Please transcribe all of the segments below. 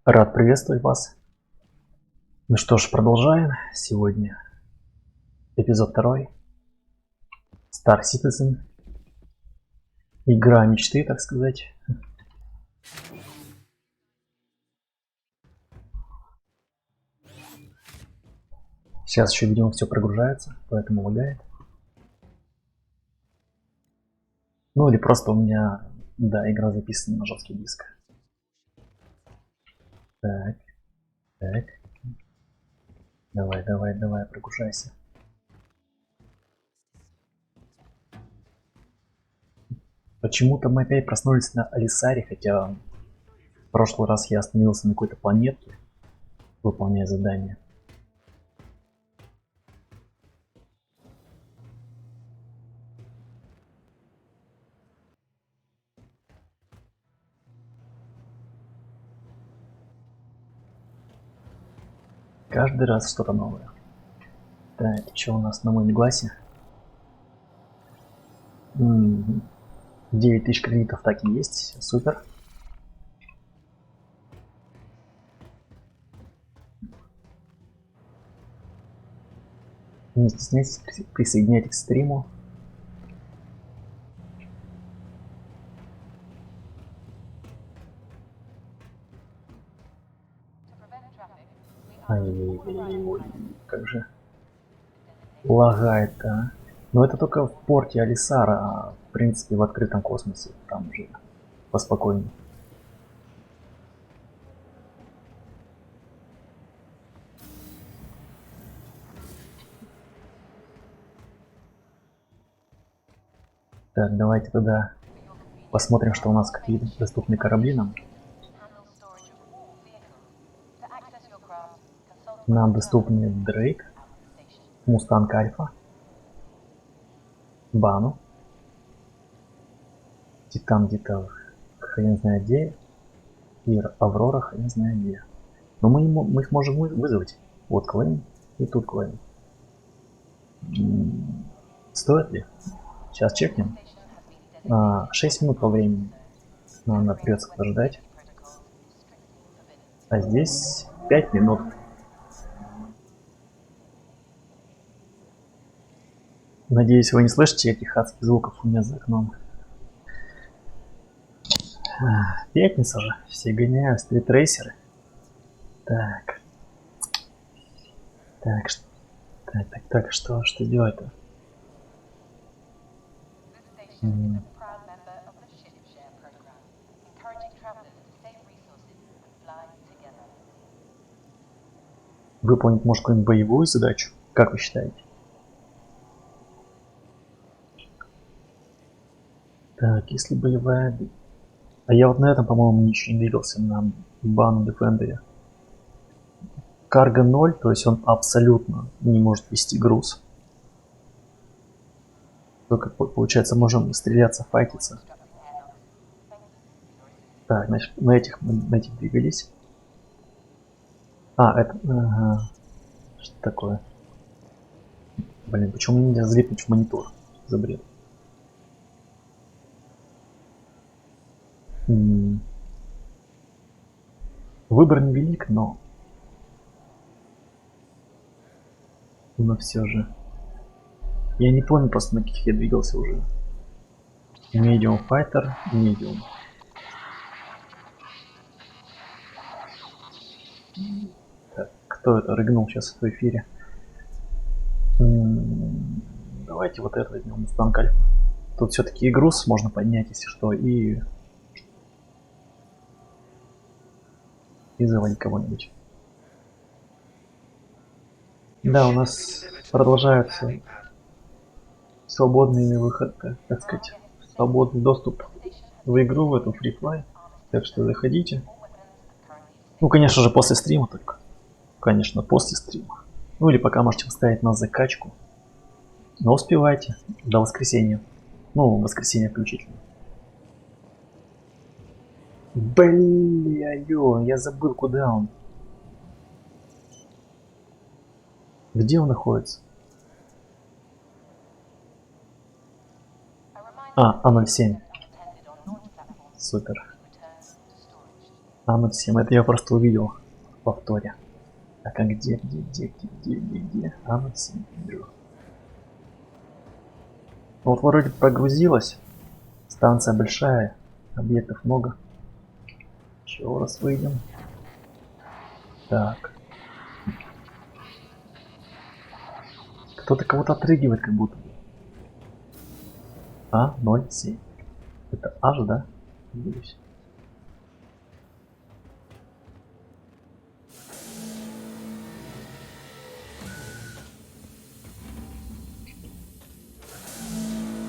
Рад приветствовать вас. Ну что ж, продолжаем. Сегодня эпизод 2. Star Citizen. Игра мечты, так сказать. Сейчас еще, видимо, все прогружается, поэтому лагает. Ну или просто у меня, да, игра записана на жесткий диск. Так. Давай, прогружайся. Почему-то мы опять проснулись на Алисаре, хотя в прошлый раз я остановился на какой-то планетке, выполняя задание. Каждый раз что-то новое. Так, что у нас на моем гласе? 9000 кредитов так и есть, супер. Не стесняйтесь, присоединяйтесь к стриму. Ой, как же лагает, а. Но это только в порте Алисара, а в принципе в открытом космосе там уже поспокойнее. Так, давайте тогда посмотрим, что у нас какие доступны корабли нам. Нам доступны Дрейк, Мустанг Альфа, Бану, Титан где-то хрен знает где, и Аврора хрен знает где. Но мы их можем вызвать. Вот клейм и тут клейм. Стоит ли? Сейчас чекнем. 6 минут по времени. Нам придется подождать. А здесь 5 минут. Надеюсь, вы не слышите этих адских звуков у меня за окном. Пятница же. Все гоняют стритрейсеры. Так, что делать-то? Выполнить, может, какую-нибудь боевую задачу? Как вы считаете? Так, если боевая... А я вот на этом, по-моему, ничего не двигался, на Бану Дефендере. Карго 0, то есть он абсолютно не может вести груз. Только, получается, можем стреляться, файтиться. Так, значит, на этих двигались. Это... Ага. Что такое? Блин, почему нельзя залипнуть в монитор? За бред. Выбор невелик, но все же. Я не помню просто, на каких я двигался уже. Medium Fighter, Medium. Так, кто это рыгнул сейчас в эфире? Давайте вот это возьмем, Мустанг Альфа. Тут все-таки и груз можно поднять, если что, и завалить кого-нибудь. Да, у нас продолжается свободный выход, так сказать, свободный доступ в игру, в эту Free Fly. Так что заходите. Ну, конечно же, после стрима только. Конечно, после стрима. Ну или пока можете поставить на закачку. Но успевайте до воскресенья. Ну, воскресенье включительно. Бля, я забыл, куда он. Где он находится? А07. Супер. А07, это я просто увидел в повторе. Так, а где? А07, вижу. Вот вроде прогрузилась. Станция большая, объектов много. Еще раз выйдем. Так. Кто-то кого-то отрыгивает как будто. А07. Это Аж, да? Надеюсь.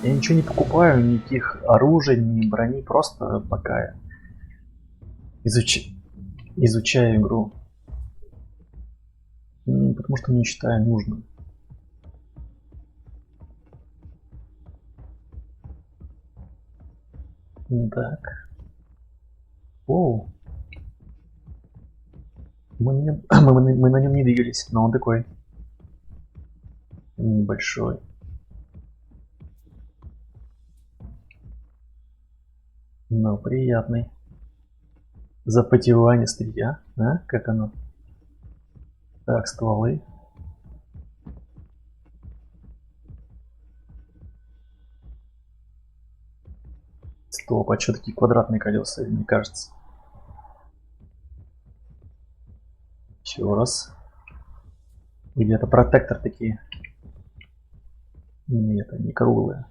Я ничего не покупаю, никаких оружий, ни брони, просто пока изучаю игру. Потому что не считаю нужным. Так. Оу. Мы на нем не двигались, но он такой небольшой. Но приятный. Запотевание стрия. А? Как оно? Так, стволы. Стоп, а что такие квадратные колеса, мне кажется? Еще раз. Или это протектор такие? Нет, они круглые.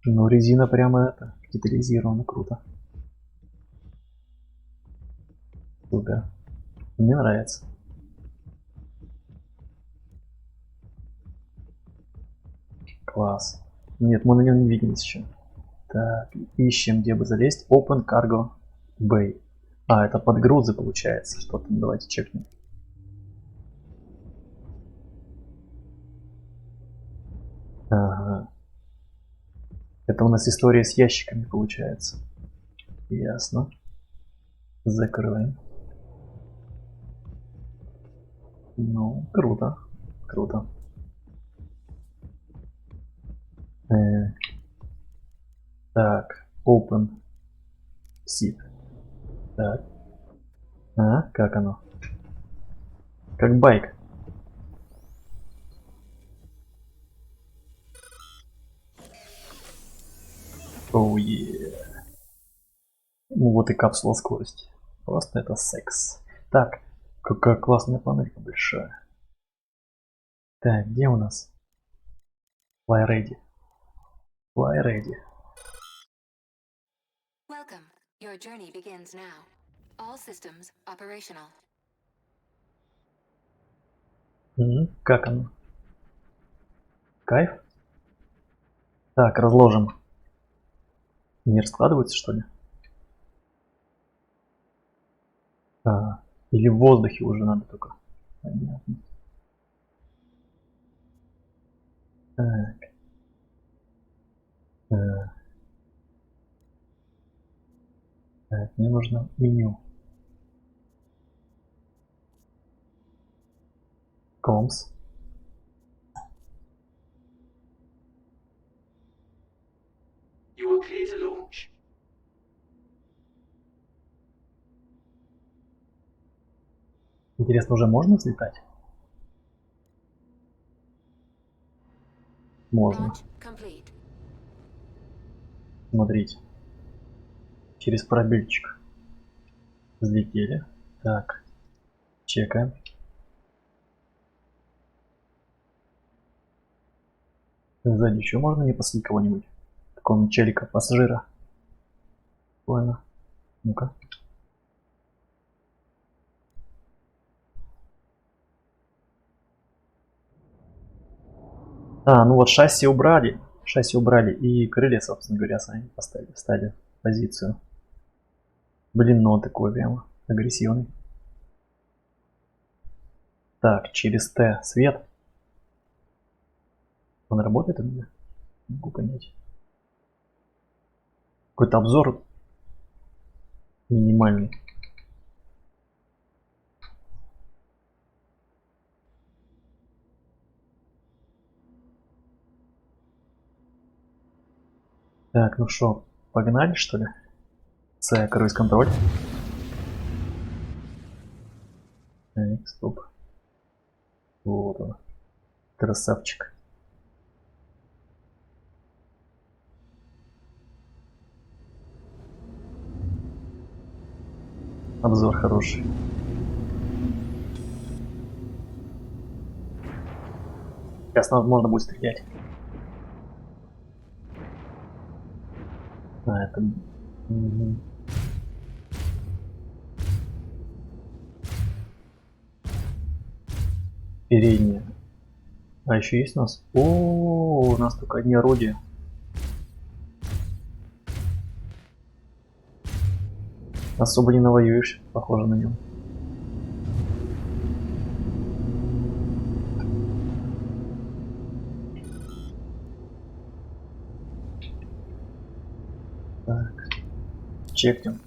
Но резина прямо это, детализирована, круто. Супер. Мне нравится. Класс. Нет, мы на нем не двигались еще. Так, ищем, где бы залезть. Open Cargo Bay. А, это подгрузы получается. Что-то, давайте чекнем. Ага. Это у нас история с ящиками получается. Ясно. Закрываем. Ну, круто. Круто. Так, open seat. Так. А, как оно? Как байк. Оу, Ну вот и капсула скорости. Просто это секс. Так, какая классная панелька большая. Так, где у нас? Fly ready. Fly ready. Welcome. Your journey begins now. All systems operational. Как оно? Кайф? Так, разложим. Не раскладывается, что ли? Или в воздухе уже надо только. Понятно. Так. Так, мне нужно меню. Комс. You are clear to launch. Интересно, уже можно взлетать? Можно. Launch complete. Смотрите. Через пробельчик. Взлетели. Так. Чекаем. Сзади еще можно не посадить кого-нибудь? Такого челика, пассажира. Понял. Ну-ка. Ну вот шасси убрали. Шасси убрали. И крылья, собственно говоря, сами поставили. Встали в позицию. Блин, ну он такой прямо агрессивный. Так, через Т свет. Он работает у меня? Не могу понять. Какой-то обзор. нормальный. Так, ну что, погнали что ли? С круиз-контроль. Так, стоп. Вот он. Красавчик. Обзор хороший. Сейчас можно будет стрелять. А, это... Мгм. Передняя. А еще есть у нас? О, у нас только одни орудия. Особо не навоюешь, похоже на нем. Так, чекнем.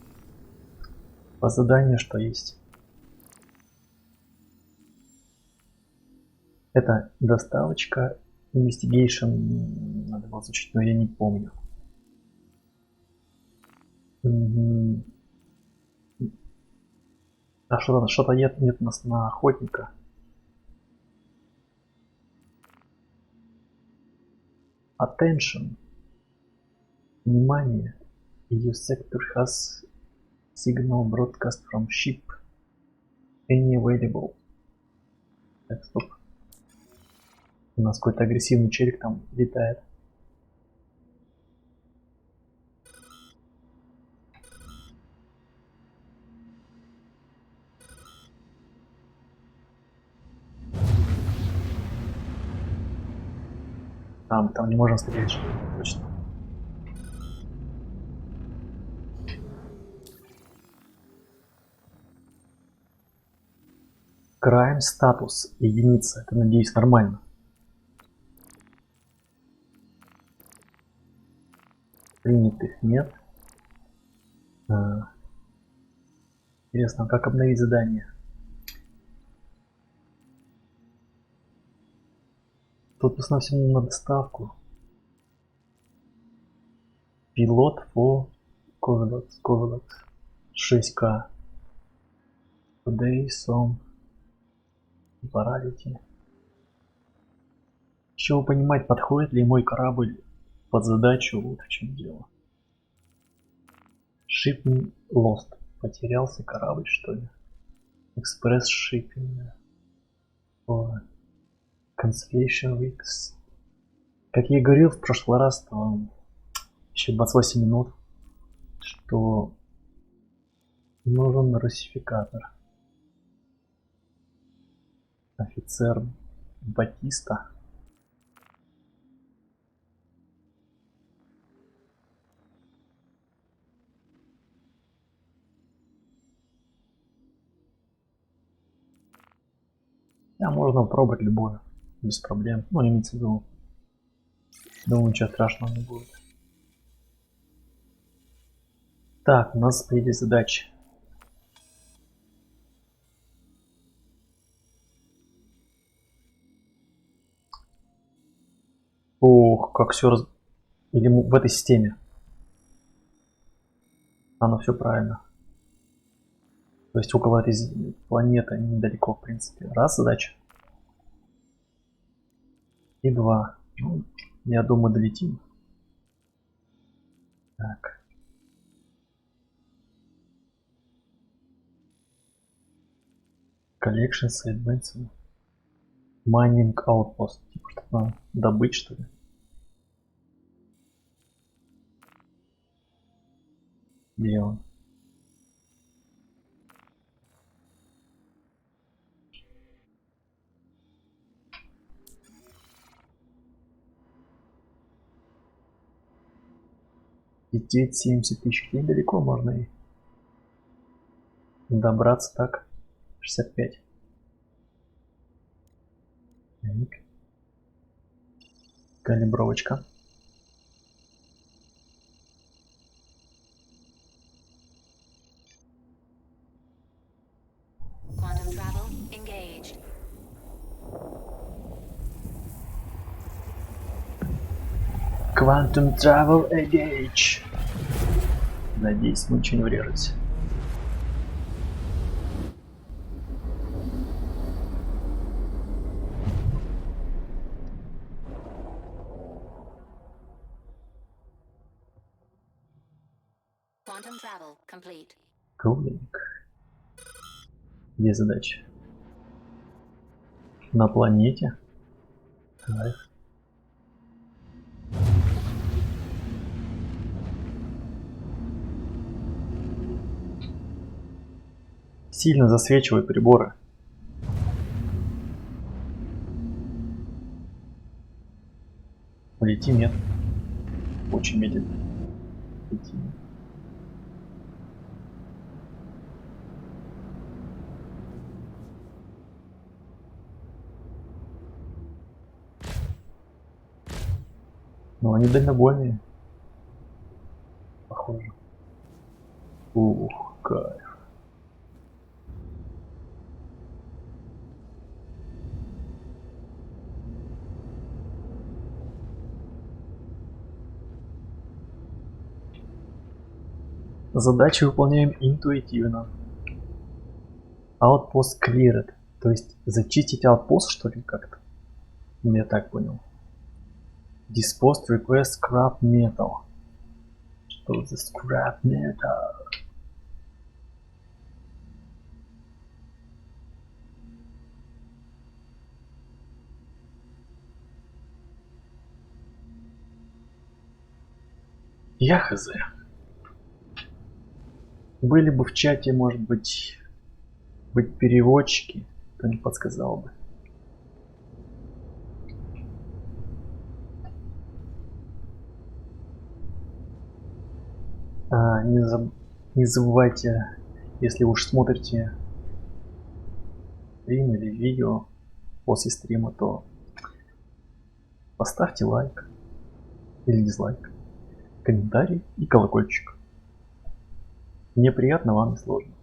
По заданию что есть. Это доставочка, investigation, надо было изучить, но я не помню. Мгм. А что-то нет у нас на охотника. Attention. Внимание. Your sector has signal broadcast from ship. Any available. Так, стоп. У нас какой-то агрессивный челик там летает. Там не можем стрелять, что ли? Точно. Crime статус единица. Это, надеюсь, нормально. Принятых нет. Интересно, как обновить задание? Тут в основном всем на доставку. Пилот for Covilot 6К. Today some Morality. Чего понимать, подходит ли мой корабль под задачу, вот в чем дело. Shipping lost. Потерялся корабль, что ли? Экспресс shipping. Cancellation weeks. Как я и говорил в прошлый раз, то еще 28 минут, что нужен русификатор. Офицер Батиста. А можно пробовать любое, без проблем. Ну, имеется в виду, думаю, ничего страшного не будет. Так, у нас впереди задачи. Ох, как все Или в этой системе. Оно все правильно. То есть около этой планеты недалеко, в принципе. Раз задача. И два. Ну, я думаю, долетим. Так. Collections и Advanced. Mining Outpost. Типа что-то надо добыть, что ли. Где он? Лететь 70 тысяч. Недалеко можно и добраться так. 65. Так. Калибровочка. Quantum Travel Engage. Надеюсь, мы ничего не врежемся. Quantum travel complete. Кругленько. Где задача? На планете. Кайф. Сильно засвечивают приборы. Летим, нет. Очень медленно. Летим. Но они дальнобойные. Похоже. Ух, кайф. Задачи выполняем интуитивно. Outpost cleared. То есть зачистить outpost, что ли, как-то? Я так понял. Dispost request scrap metal. Что за scrap metal? Я хз. Были бы в чате, может быть переводчики, кто не подсказал бы. Не забывайте, если уж смотрите стрим или видео после стрима, то поставьте лайк или дизлайк, комментарий и колокольчик. Мне приятно, вам не сложно.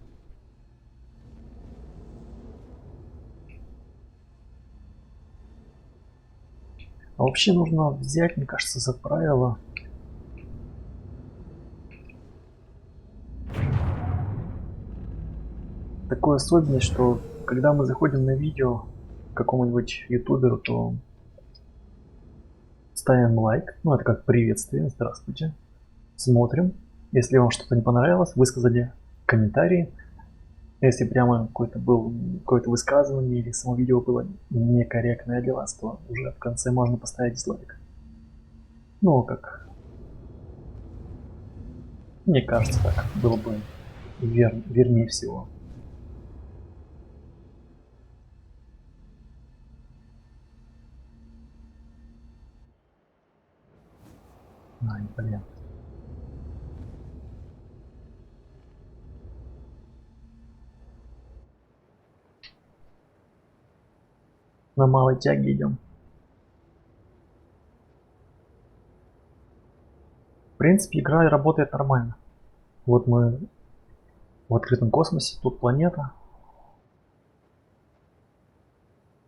А вообще нужно взять, мне кажется, за правило такую особенность, что когда мы заходим на видео к какому-нибудь ютуберу, то ставим лайк, ну это как приветствие, здравствуйте, смотрим. Если вам что-то не понравилось, высказали комментарии. Если прямо какое-то высказывание или само видео было некорректное для вас, то уже в конце можно поставить дизлайк. Ну, как мне кажется, так было бы вернее всего. Ай, блин. На малой тяге идем. В принципе, игра работает нормально. Вот мы в открытом космосе, тут планета.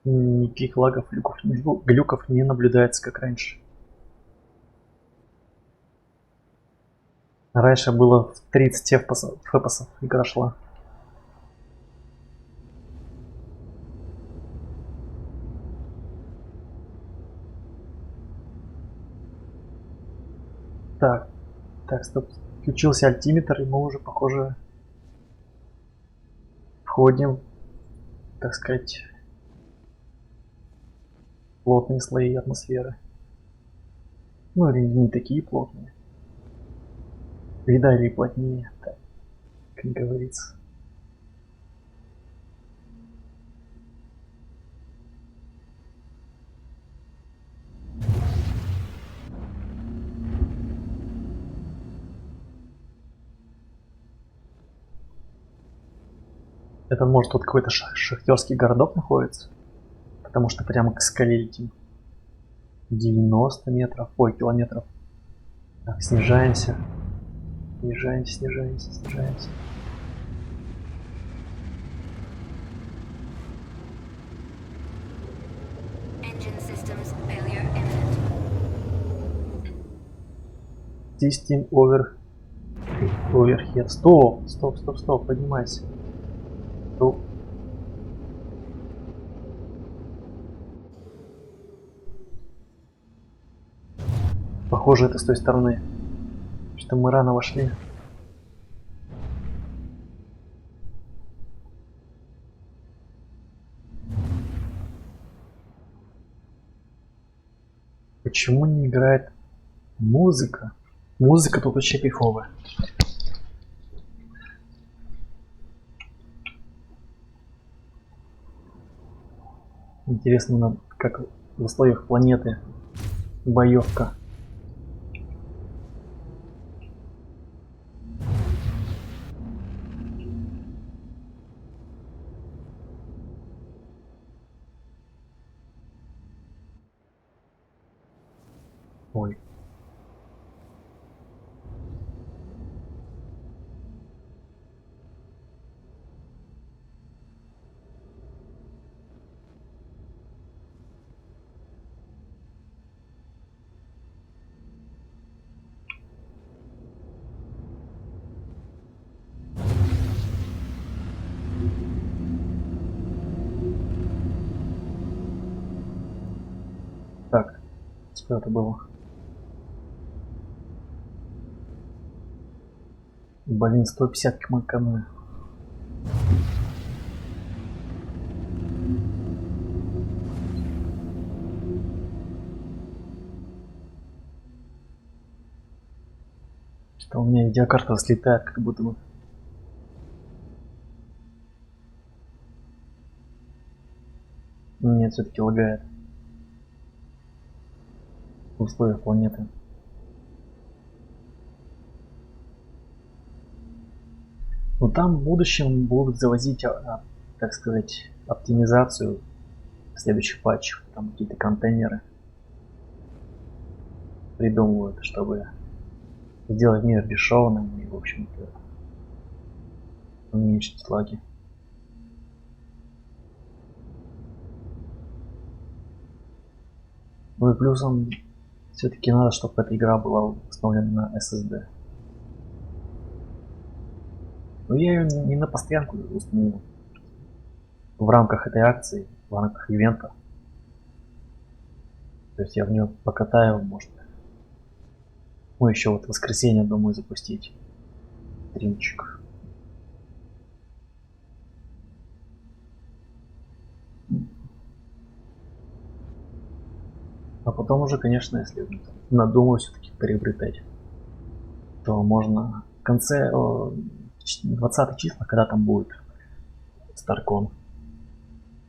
Никаких лагов, глюков не наблюдается, как раньше. Раньше было в 30 фпсов игра шла. Так, стоп. Включился альтиметр, и мы уже, похоже, входим, так сказать, в плотные слои атмосферы. Ну или не такие плотные. Видали плотнее, так, как говорится. Это может тут какой-то шахтерский городок находится, потому что прямо к скале летим. 90 метров, ой, километров. Так, снижаемся. Снижаемся. Engine systems failure imminent. System overhead. Стоп, поднимайся. Ну. Похоже, это с той стороны. Что мы рано вошли. Почему не играет музыка? Музыка тут вообще кайфовая. Интересно, как в условиях планеты боевка. Ой. Так, что это было? Блин, 150 км. Что у меня видеокарта слетает, как будто бы. Нет, все-таки лагает. В условиях планеты. Но там в будущем будут завозить, так сказать, оптимизацию в следующих патчах. Там какие-то контейнеры придумывают, чтобы сделать мир бесшовным и, в общем-то, уменьшить лаги. Ну и плюсом все-таки надо, чтобы эта игра была установлена на SSD. Но я ее не на постоянку установил. В рамках этой акции, в рамках ивента. То есть я в нее покатаю, может. Ну еще вот в воскресенье думаю запустить стримчик. А потом уже, конечно, если надумаю все-таки приобретать, то можно в конце 20 числа, когда там будет Старкон,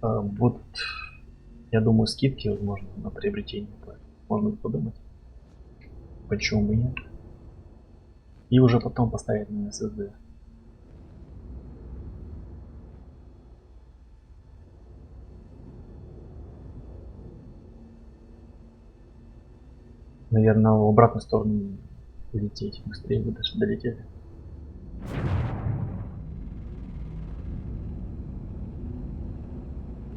будут, я думаю, скидки, возможно, на приобретение. Можно подумать, почему бы нет. И уже потом поставить на SSD. Наверное, в обратную сторону лететь быстрее бы даже долетели.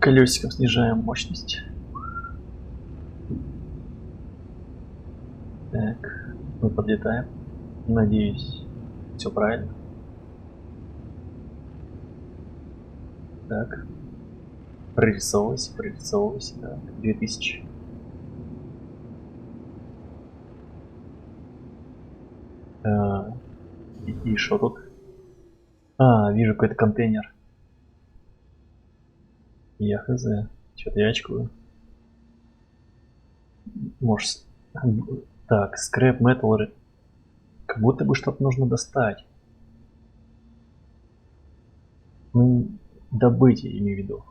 Колесиком снижаем мощность. Так, мы подлетаем. Надеюсь, все правильно. Так, прорисовывайся, так, 2000. И что тут? Вижу какой-то контейнер. Я хз. Что-то я очкую. Может... Так, скрэп, метал... Как будто бы что-то нужно достать. Ну, добыть, я имею в виду.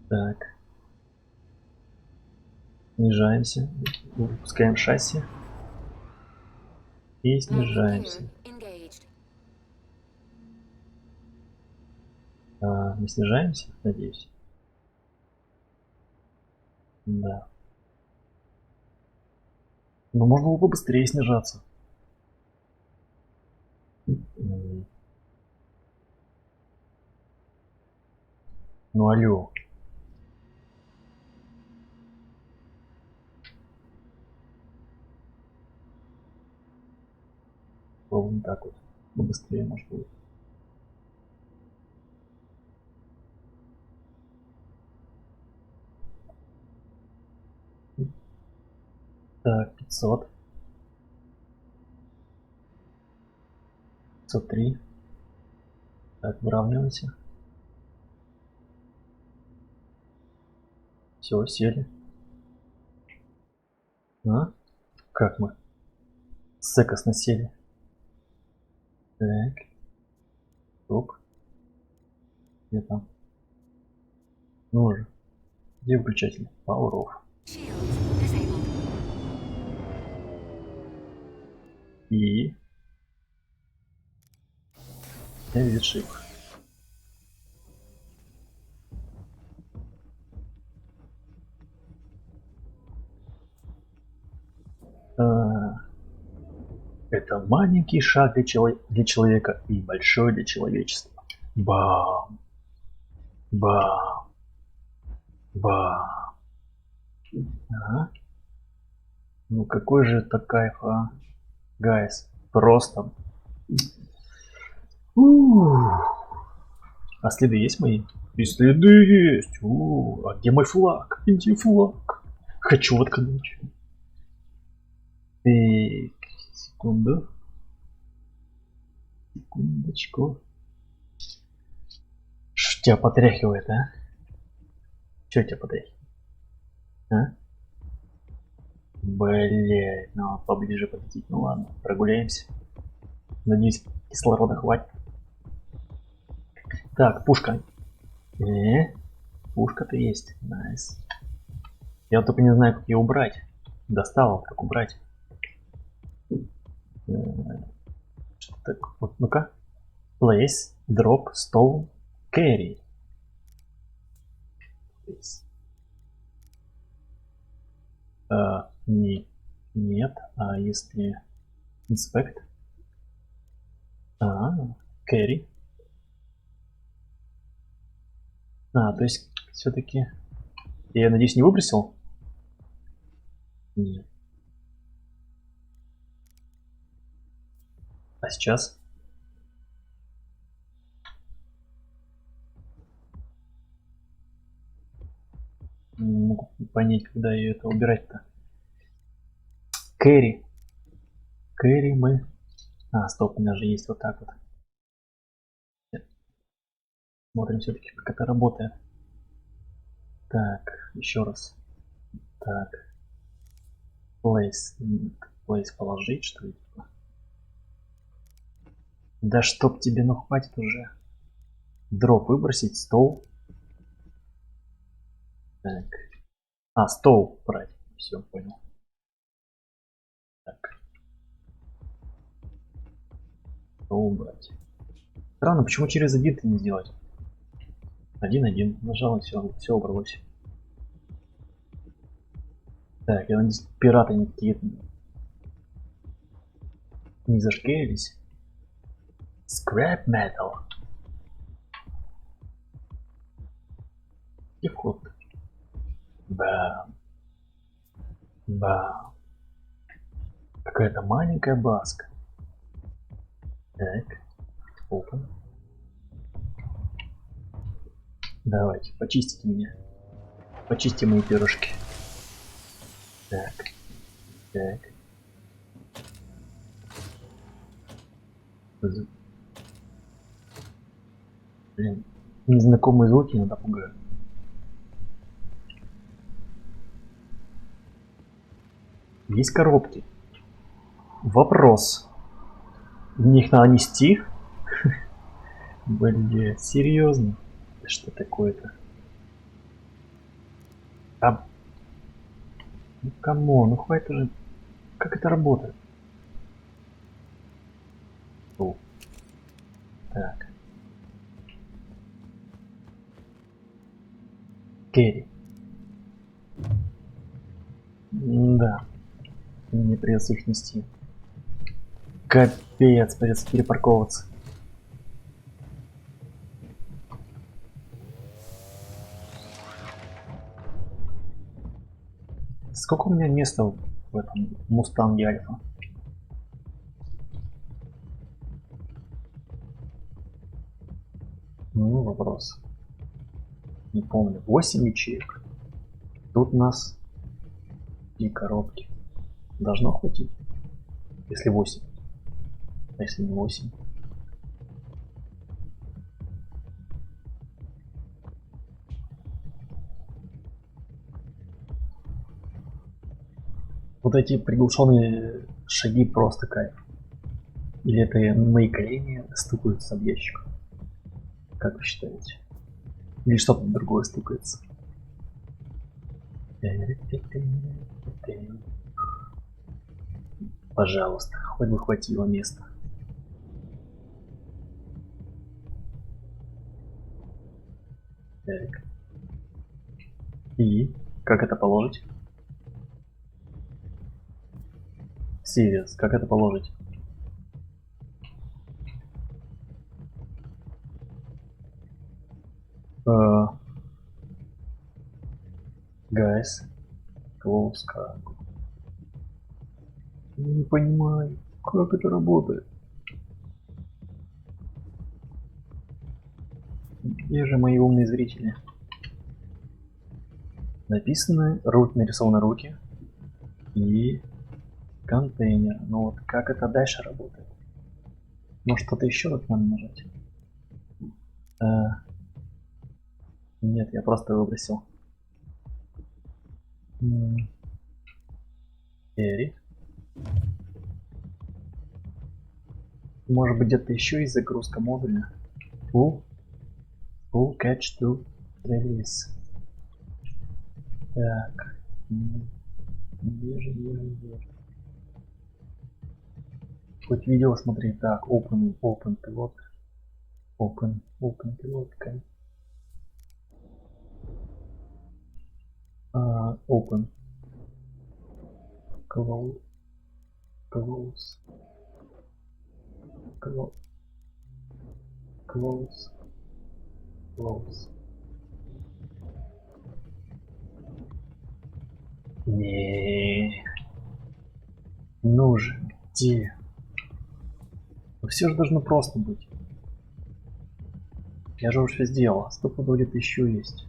Так. Снижаемся. Выпускаем шасси. И снижаемся. Мы снижаемся, надеюсь. Да. Но можно было бы быстрее снижаться. Ну алло. Ровно так вот. Ну, быстрее, может быть. Так, 500. 503. Так, выравниваемся. Все, сели. А? Как мы? Секосно сели. Так. Стоп. Где там? Ну же. Где выключатель? Power off. Shields disabled. И... Exit ship. Это маленький шаг для человека и большой для человечества. Бам! Бам! Бам! Ага. Ну какой же это кайф, а? Гайс, просто. А следы есть мои? И следы есть. А где мой флаг? Где флаг? Хочу воткнуть. Так, секунду. Секундочку. Что тебя потряхивает, а? Что тебя потряхивает? А? Блять, ну поближе подойти. Ну ладно, прогуляемся. Надеюсь, кислорода хватит. Так, пушка. Пушка-то есть. Найс. Я вот только не знаю, как ее убрать. Достала, как убрать. Что так? Вот, ну-ка. Place, drop, stone, carry. Нет. А если inspect? Carry. То есть все-таки... Я надеюсь, не выбросил? Нет. А сейчас? Не могу понять, когда ее это убирать-то. Кэрри. Кэрри мы... Стоп, у меня же есть вот так вот. Смотрим все-таки, как это работает. Так, еще раз. Так. Place. Place положить, что ли? Да чтоб тебе, ну хватит уже. Дроп выбросить, стол. Так. Стол брать. Все, понял. Так. Стол брать. Странно, почему через один ты не сделать? 1-1. Нажал и все убралось. Так, я надеюсь, пираты никакие не зашкерились. Scrap metal. И вход. Бам. Бам. Какая-то маленькая баска. Так. Open. Давайте, почистите меня. Почисти мои пирожки. Так. Так. Блин, незнакомые звуки иногда пугают. Есть коробки. Вопрос. В них надо нести? Блять, серьезно? Что такое-то? Ну камон, ну хватит уже. Как это работает? Так. Керри. Да. Мне придется их нести. Капец, придется перепарковываться. Сколько у меня места в этом Мустанге Альфа? Ну, вопрос. Не помню. 8 ячеек. Тут у нас и коробки. Должно хватить. Если 8. А если не 8? Вот эти приглушенные шаги просто кайф. Или это мои колени стукаются об ящик? Как вы считаете? Или что-то другое стукается? Пожалуйста, хоть бы хватило места. Так. И как это положить? Сириус, как это положить? Guys, close cargo. Я не понимаю, как это работает. Где же мои умные зрители? Написано, нарисованы руки и контейнер. Ну вот как это дальше работает? Может что-то еще тут надо нажать? Нет, я просто выбросил. Эри. Может быть где-то еще есть загрузка модуля. Full catch to release. Так. Где же. Хоть видео смотри. Так, open pilot. Open pilot. Okay. Open. Close. Не. Ну же, где? Ну все же должно просто быть. Я же уже все сделал. Стопудово где-то еще есть.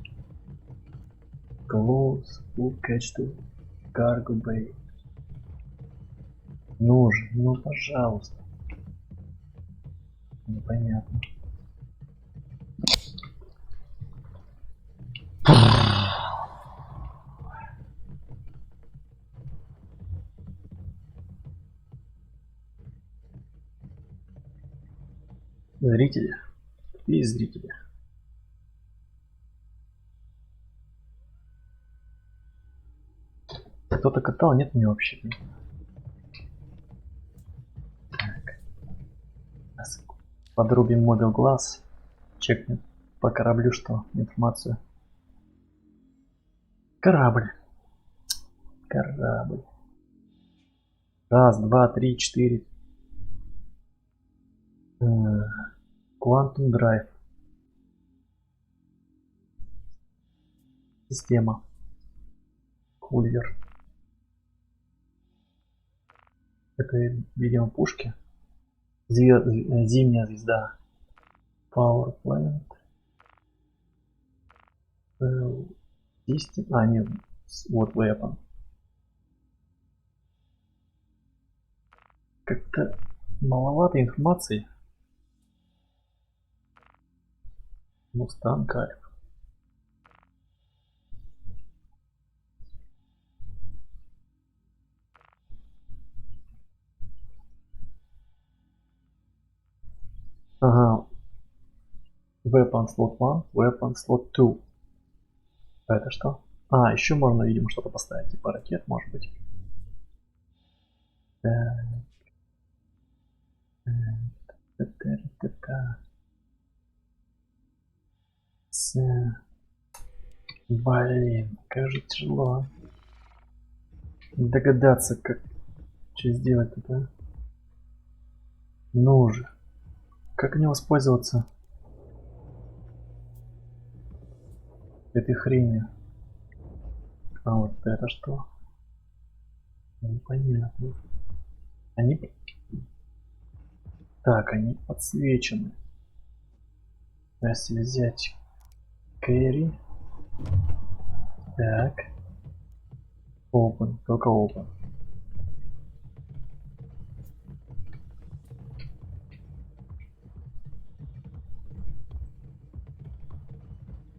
Close, full catch to cargo bay. Ну же, ну пожалуйста. Непонятно. Зрители. Есть зрители. Кто-то катал, нет мне вообще. Так. Подрубим мобил глаз. Чекнем по кораблю, что информацию. Корабль. Раз, два, три, четыре. Quantum Drive. Система. Кульвер. Это, видимо, пушки. Зимняя звезда. Power Plant. Нет. Вот Weapon. Как-то маловато информации. Мустанг Альфа. Ага. Weapon slot 1, weapon slot 2. А это что? А, еще можно, видимо, что-то поставить, типа ракет, может быть. Блин, как же тяжело догадаться, как что сделать тут, а? Ну же, как не воспользоваться этой хренью? А вот это что? Непонятно. Они... Так, они подсвечены. Если взять Кэрри. Так. Open. Только open.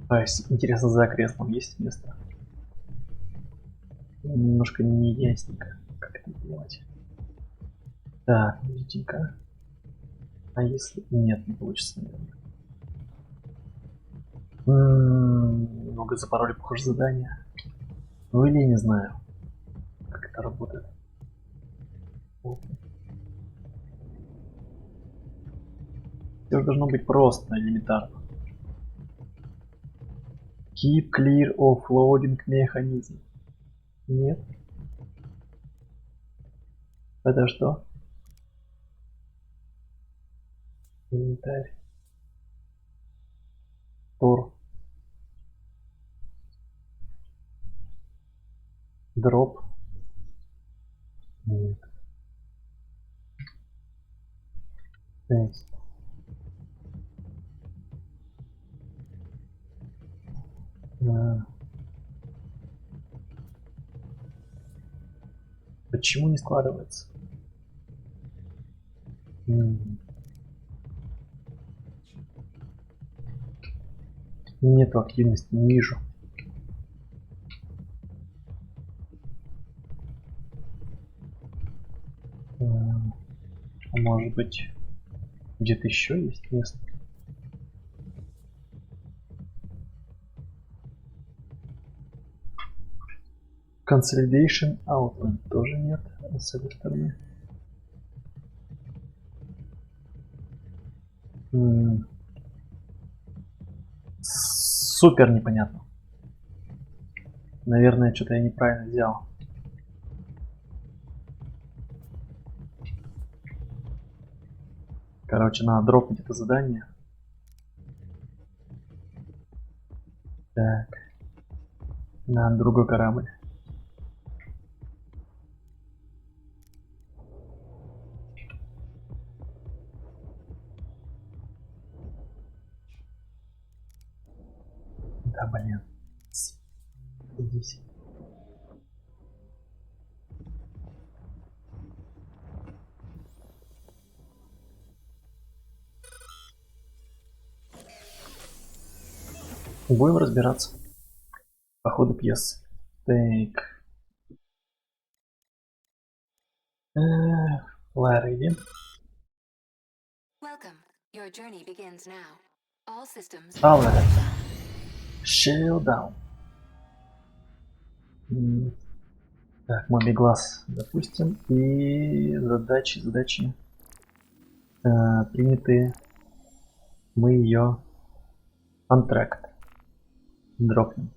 А, интересно, за креслом есть место? Немножко не ясненько, как это делать. Так, подождите-ка. А если... Нет, не получится, наверное. Много запороли, похоже, задание. Ну или я не знаю, как это работает. Все должно быть просто, элементарно. Keep clear of loading mechanism. Нет. Это что? Инвентарь. Тур. Дроп. Нет. Текст. Почему не складывается? Нету активности, не вижу. Может быть, где-то еще есть место? Consolidation Outline тоже нет с этой стороны. Супер непонятно. Наверное, что-то я неправильно взял. Короче, надо дропнуть это задание. Так. На другой корабль. Да, блин. Здесь. Будем разбираться по ходу пьесы. Так. Ларри. Welcome. Your journey begins now. All systems. Аллари. Shield down. Так, мобий глаз, допустим. И задачи принятые. Мы ее антракт дропнем.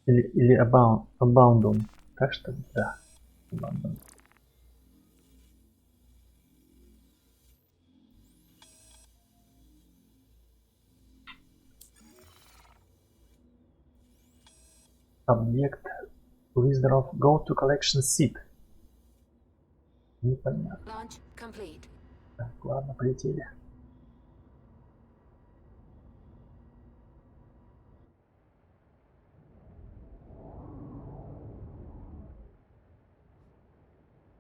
Или abandon. Так что да. Abandon. Объект Withdraw. Go to collection seat. Непонятно. Launch complete. Так, ладно, полетели.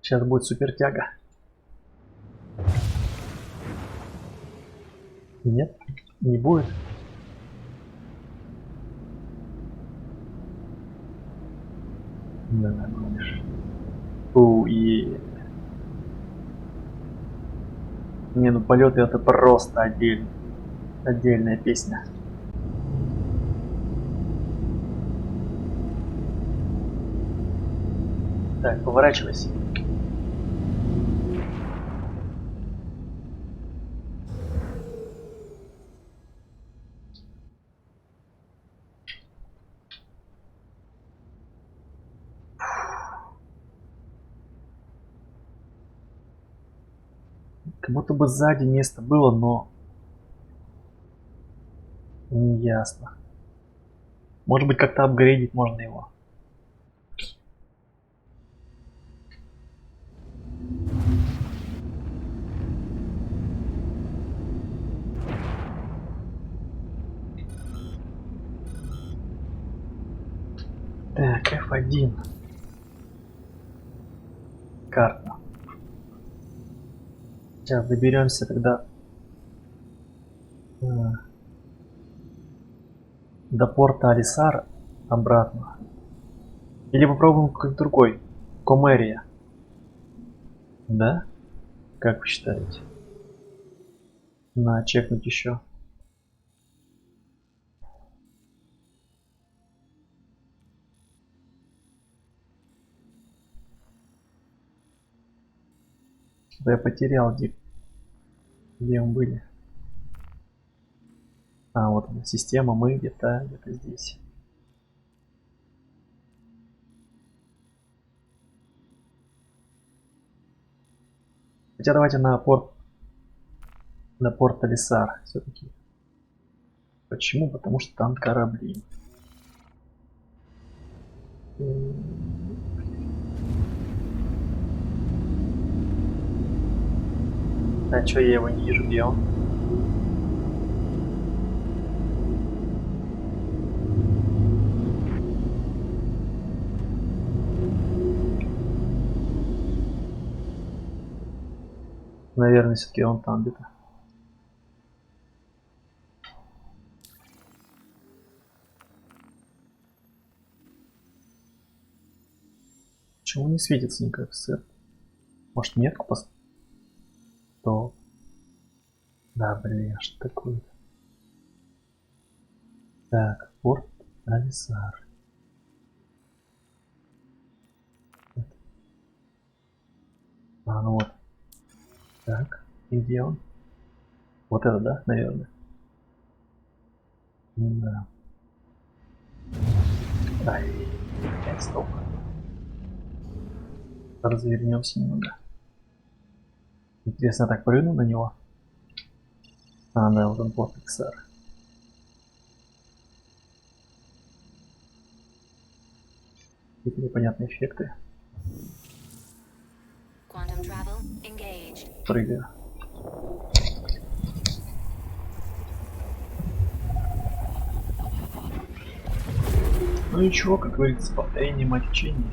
Сейчас будет супер тяга. Нет, не будет. Да, гонишь. И... Не, ну полеты это просто отдельная песня. Так, поворачивайся. Как будто бы сзади место было, но Ясно. Может быть, как-то апгрейдить можно его. Так, F1. Карта. Сейчас доберемся тогда до порта Алисар обратно. Или попробуем какой-то другой. Комерия. Да? Как вы считаете? На чекнуть еще. Да я потерял, где мы были. А, вот она, система, мы где-то здесь. Хотя давайте на порт Алисар все-таки. Почему? Потому что там корабли. А чё я его не вижу, где он? Наверное, все-таки он там где-то. Почему не светится никак, сэр? Может, метку поставить? То. Да, блин, что такое? Так, порт Алисар. А, ну вот. Так, и где он? Вот это, да, наверное? Да. Ай, опять стоп. Развернемся немного. Интересно, я так прыгну на него? А, да, вот он порт Алисар. Какие непонятные эффекты. Quantum travel engaged. Прыгаю. Ну ничего, как говорится, повторение мать учения.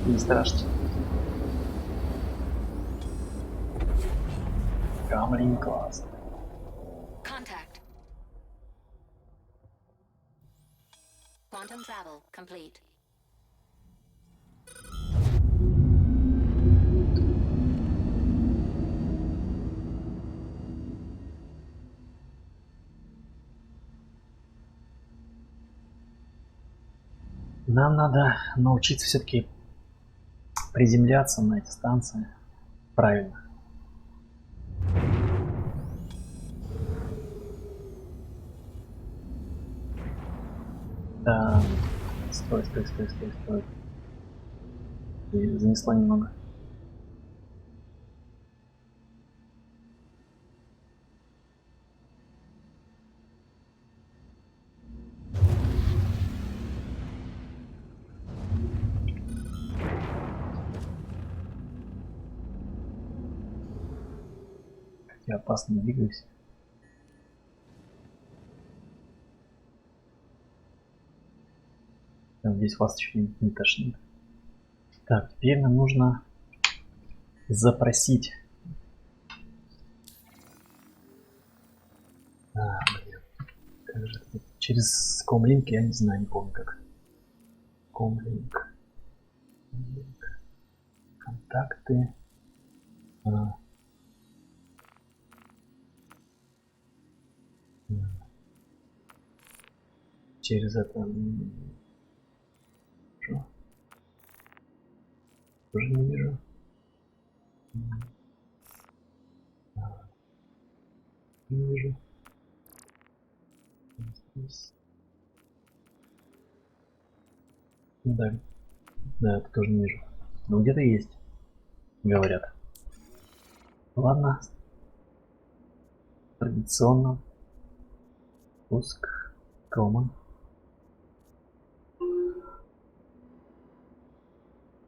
Не страшно. Камлин класс. Contact. Quantum travel complete. Нам надо научиться все-таки приземляться на эти станции правильно. Да. Стой. И занесло немного. Я опасно двигаюсь. Надеюсь, вас еще не тошнит. Так, теперь нам нужно запросить. Блин. Как же это? Через комлинк я не знаю, не помню как. Комлинк. Контакты. Через это. Что? Тоже не вижу. Не вижу. Здесь. Да. Да, это тоже не вижу. Но где-то есть. Говорят. Ладно. Традиционно. Пуск. Common.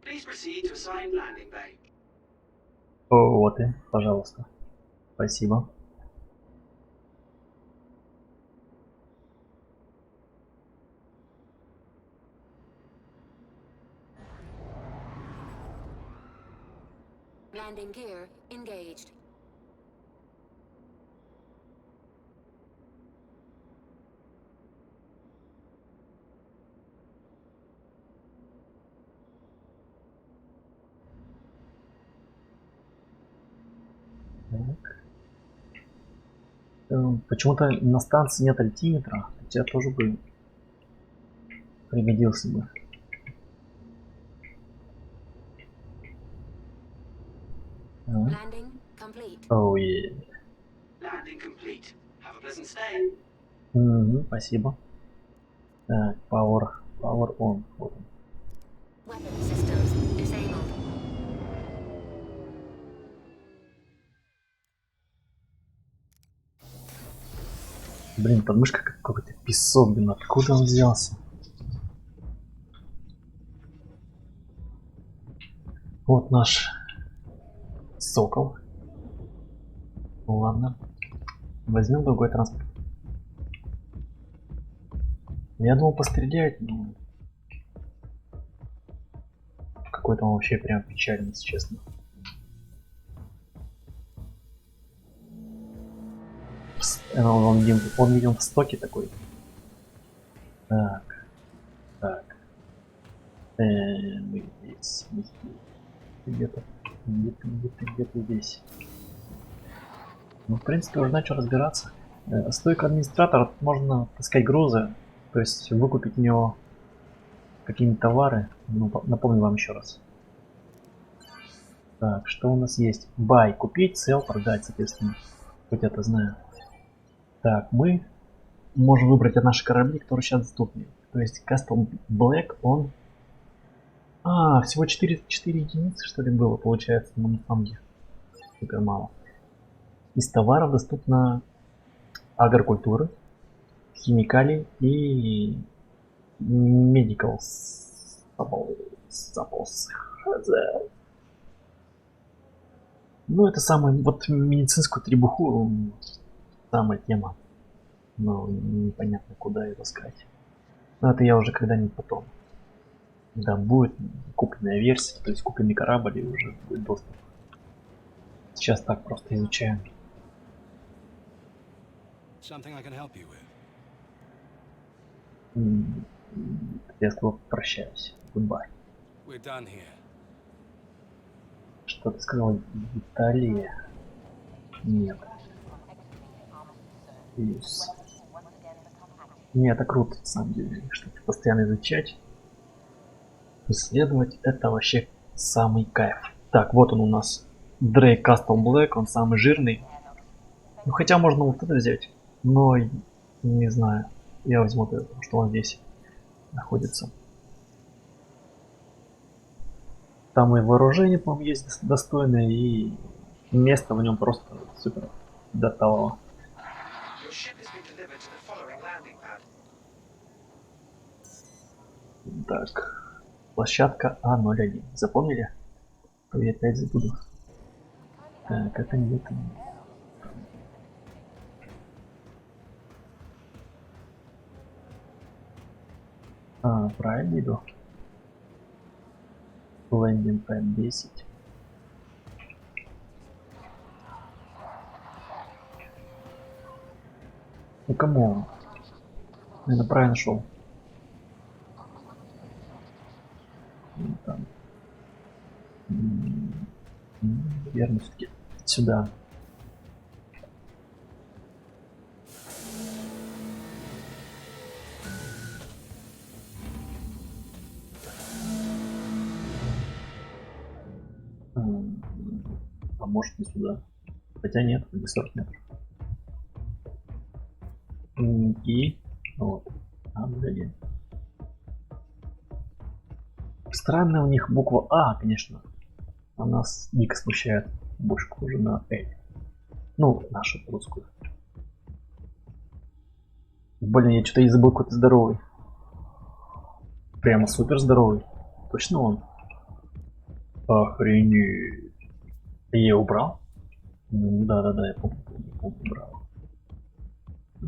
Please proceed to assigned landing bay. О, вот и, пожалуйста. Спасибо. Landing gear engaged. Так. Почему-то на станции нет альтиметра, хотя тоже бы пригодился бы. Landing complete. Оу, е. Landing complete. Have a pleasant stay. Спасибо. Так, power on. Вот он. Weapon systems disabled. Блин, подмышка как какой-то песок, блин, откуда он взялся? Вот наш сокол. Ну ладно. Возьмем другой транспорт. Я думал пострелять, но какой-то он вообще прям печальный, если честно. Он видим в стоке такой. Так. Мы здесь. Где-то здесь. Ну, в принципе, уже начал разбираться. Стойка администратора, можно таскать грузы, то есть выкупить у него какие-нибудь товары. Ну, напомню вам еще раз. Так, что у нас есть? Buy, купить, sell, продать, соответственно. Хоть это знаю. Так, мы можем выбрать от наших кораблей, которые сейчас доступны. То есть Castle Black, он... всего 4 единицы, что ли, было, получается, на фанге. Супер мало. Из товаров доступна агрокультура, химикалии и medical suppose. Ну, это самая, вот медицинскую требуху, самая тема. Но непонятно, куда ее таскать. Но это я уже когда-нибудь потом. Да, будет купленная версия, то есть купленный корабль и уже будет доступ. Сейчас так просто изучаем. Something I can help you with. Я с тобой прощаюсь. Goodbye. We're done here. Что ты сказал? Италия? Нет. Плюс. Не, это круто, на самом деле, чтобы постоянно изучать. Исследовать, это вообще самый кайф. Так, вот он у нас. Drake Castle Black, он самый жирный. Ну, хотя можно вот это взять. Но, не знаю. Я возьму это, потому что он здесь находится. Там и вооружение, по-моему, есть достойное, и место в нем просто супер доталово. Your ship has been delivered to the following landing pad. Так, площадка А01. Запомнили? То я опять забуду. Так, это не это. Правильно иду. Лендинг пэд 10. Ну кому? Наверное, правильно шел. Там. Верно, все-таки сюда. А может и сюда. Хотя нет, не 40 метров. И вот. Блин. Странная у них буква А, конечно. А нас дико смущает. Больше похоже на L. Ну, нашу русскую. Блин, я что-то и забыл, какой ты здоровый. Прямо супер здоровый. Точно он? Охренеть. Я ее убрал? Ну, да, я помню, убрал.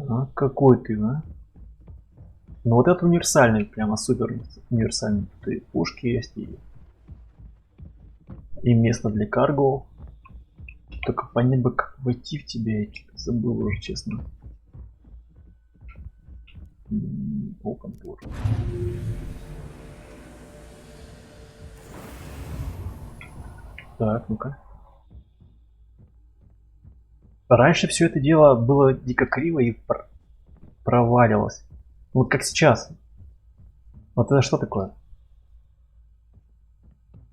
А, какой ты, а? Ну вот это универсальный, прямо супер универсальный. Ты пушки есть и место для карго. Только понять бы, как войти в тебя, я что-то забыл уже, честно. Open door. Так, ну-ка. Раньше все это дело было дико криво и проваливалось. Вот как сейчас. Вот это что такое?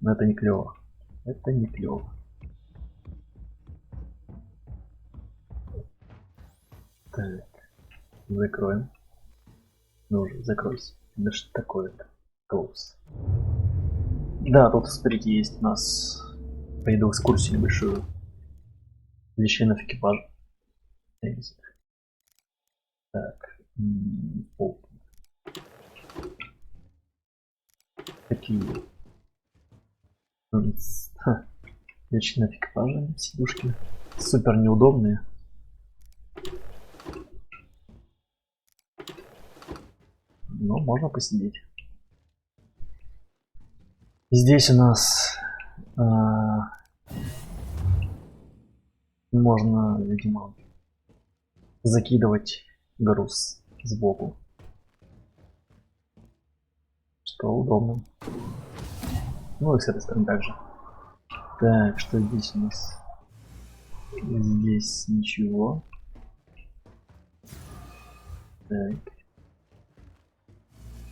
Ну это не клево. Это не клево. Так, закроем. Ну уже, закройся. Да что такое-то? Close. Да, тут, смотрите, есть у нас пойду экскурсию небольшую для членов экипажа. Exit. Так. Open. Такие. Для членов экипажа сидушки. Супер неудобные. Но можно посидеть. Здесь у нас можно, видимо, закидывать груз сбоку. Что удобно. Ну и с этой стороны также. Так, что здесь у нас? Здесь ничего. Так.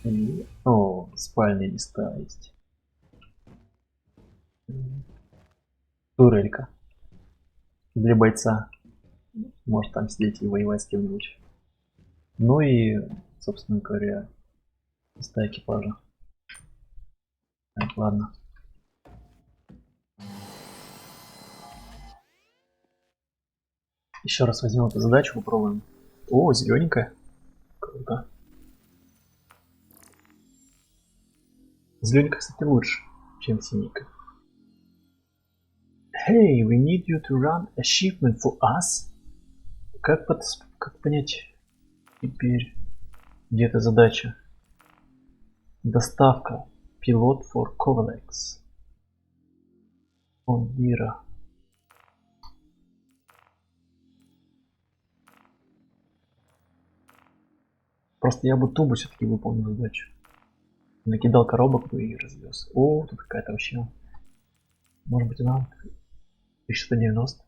И... О, спальные места есть. Турелька. Для бойца. Может там сидеть и воевать с кем-нибудь. Ну и, собственно говоря, места экипажа. Так, ладно. Еще раз возьмем эту задачу, попробуем. О, зелененькая. Круто. Зелененькая, кстати, лучше, чем синенькая. Hey, we need you to run a shipment for us. Как понять теперь, где эта задача? Доставка. Пилот for Kovalex. Он Мира. Просто я бы тубу все-таки выполнил задачу. Накидал коробок бы и развез. О, тут какая-то вообще. Может быть она 1190.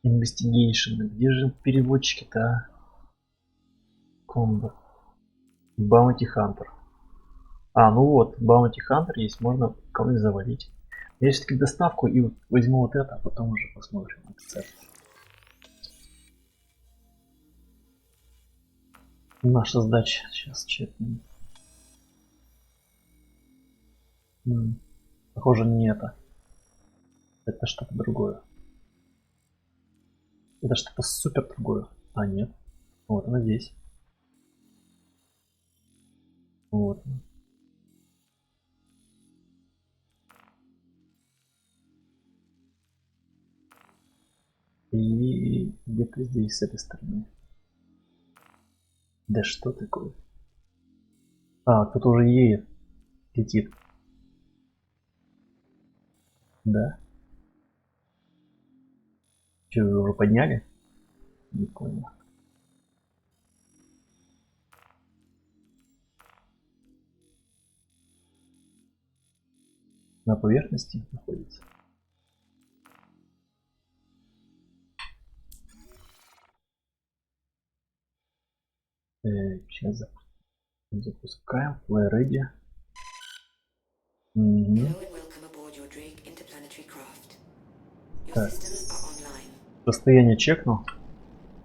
Investigation. Где же переводчики-то? Комбо. Bounty Hunter. А, ну вот, Bounty Hunter есть, можно кого-нибудь завалить. Я все-таки доставку и возьму вот это, а потом уже посмотрим. Наша сдача сейчас чекнем. Похоже, не это. Это что-то другое. Это что-то супер другое. А, нет. Вот она здесь. Вот. И где-то здесь, с этой стороны. Да что такое? А, кто-то уже едет. Летит. Да. Че, вы уже подняли? Не понял. На поверхности находится. Сейчас запускаем. Fly ready. Так. Состояние чекну.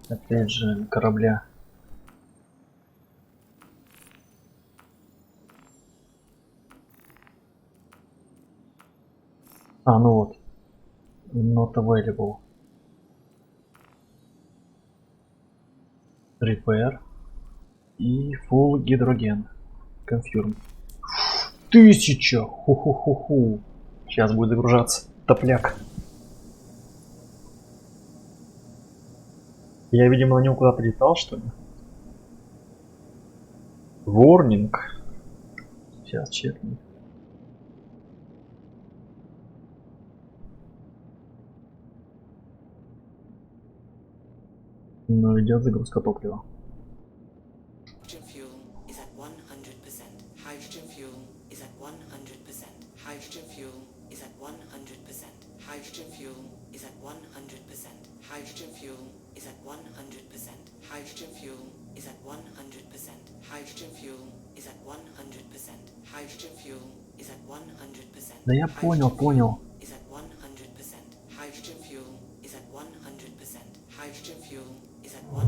Опять же, корабля. А, ну вот. Not available. Repair и Full гидроген. Confirm. 1000! Ху-ху-ху-ху. Сейчас будет загружаться топляк. Я, видимо, на нем куда-то летал, что ли? Warning. Сейчас чекну. Но идет загрузка топлива. Hydrogen fuel is at 100%. Hydrogen fuel is at 100%. Hydrogen fuel is at 100%. Hydrogen fuel is at 100%. Hydrogen fuel is at 100%. Hydrogen fuel is at 100%. Hydrogen fuel is at 100%. Hydrogen fuel is at 100%. Да я понял. Is at 100%. Hydrogen fuel is at 100%. Hydrogen fuel is at 100%.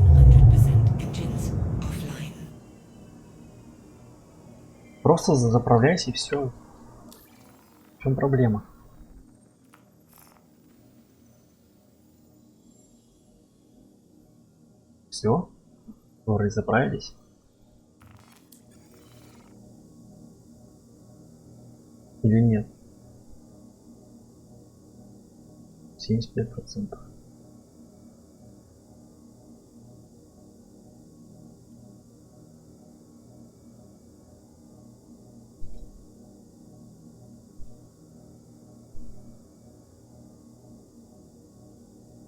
Engines offline. Просто заправляйся и все. В чем проблема? Все? Вроде заправились. Или нет? 75%.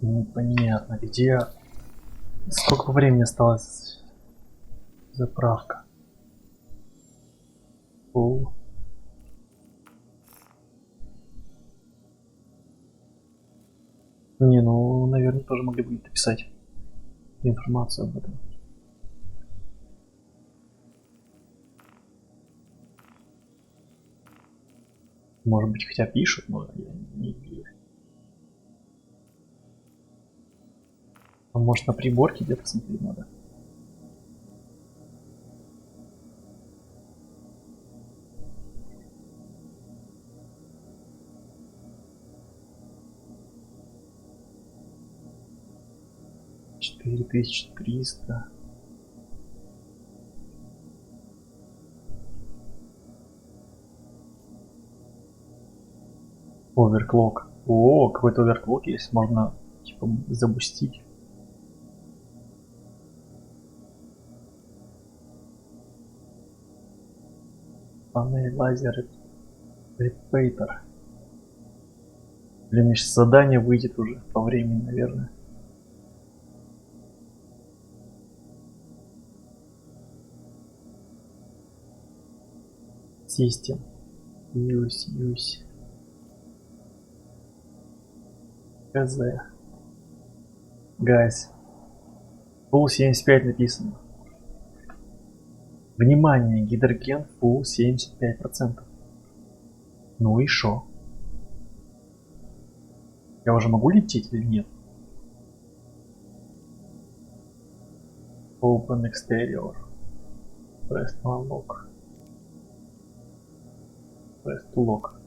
Непонятно, где... Сколько времени осталось? Заправка. О. Не, ну, наверное, тоже могли бы написать информацию об этом. Может быть, хотя пишут, но я не верю. А может, на приборке где-то смотреть надо? $4300. Оверклок. О, какой-то оверклок есть, можно типа запустить. Панель лазер репейтер. Блин, сейчас задание выйдет уже по времени, наверное. Систем. Use. КЗ. Guys. Full 75 написано. Внимание, гидроген full 75%. Ну и шо? Я уже могу лететь или нет? Open exterior. Press to unlock. Press to lock.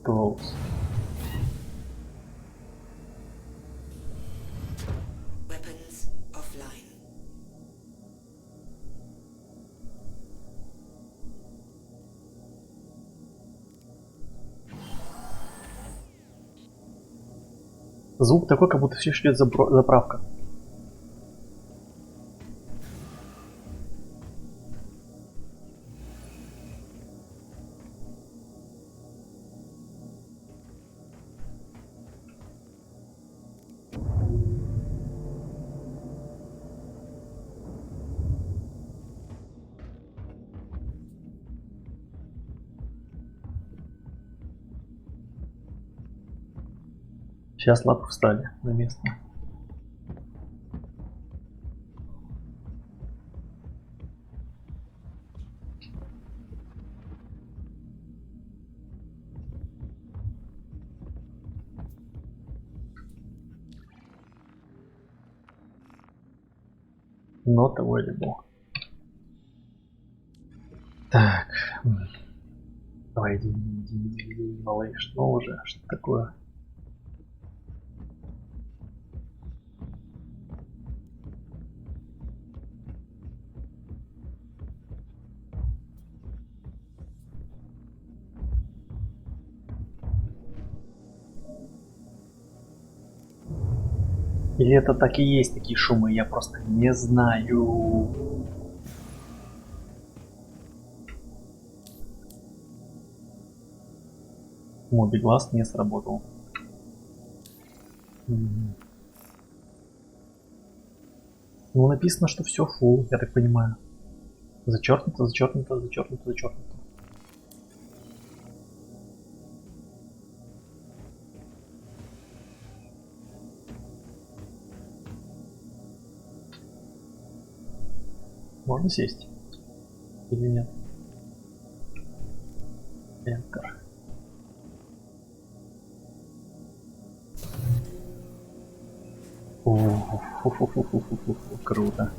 Close. Weapons offline. Звук такой, как будто все еще идет заправка. Сейчас лапы встали на место. Not available. Так. Давай, иди, малыш. Ну уже, что такое? Или это так и есть такие шумы, я просто не знаю. Мобиглаз не сработал. Мгм. Ну, написано, что все full, я так понимаю. Зачеркнуто, зачеркнуто, зачеркнуто, зачеркнуто. Можно сесть? Или нет? Enter. Фу-фу-фу-фу-фу-фу-фу. Круто.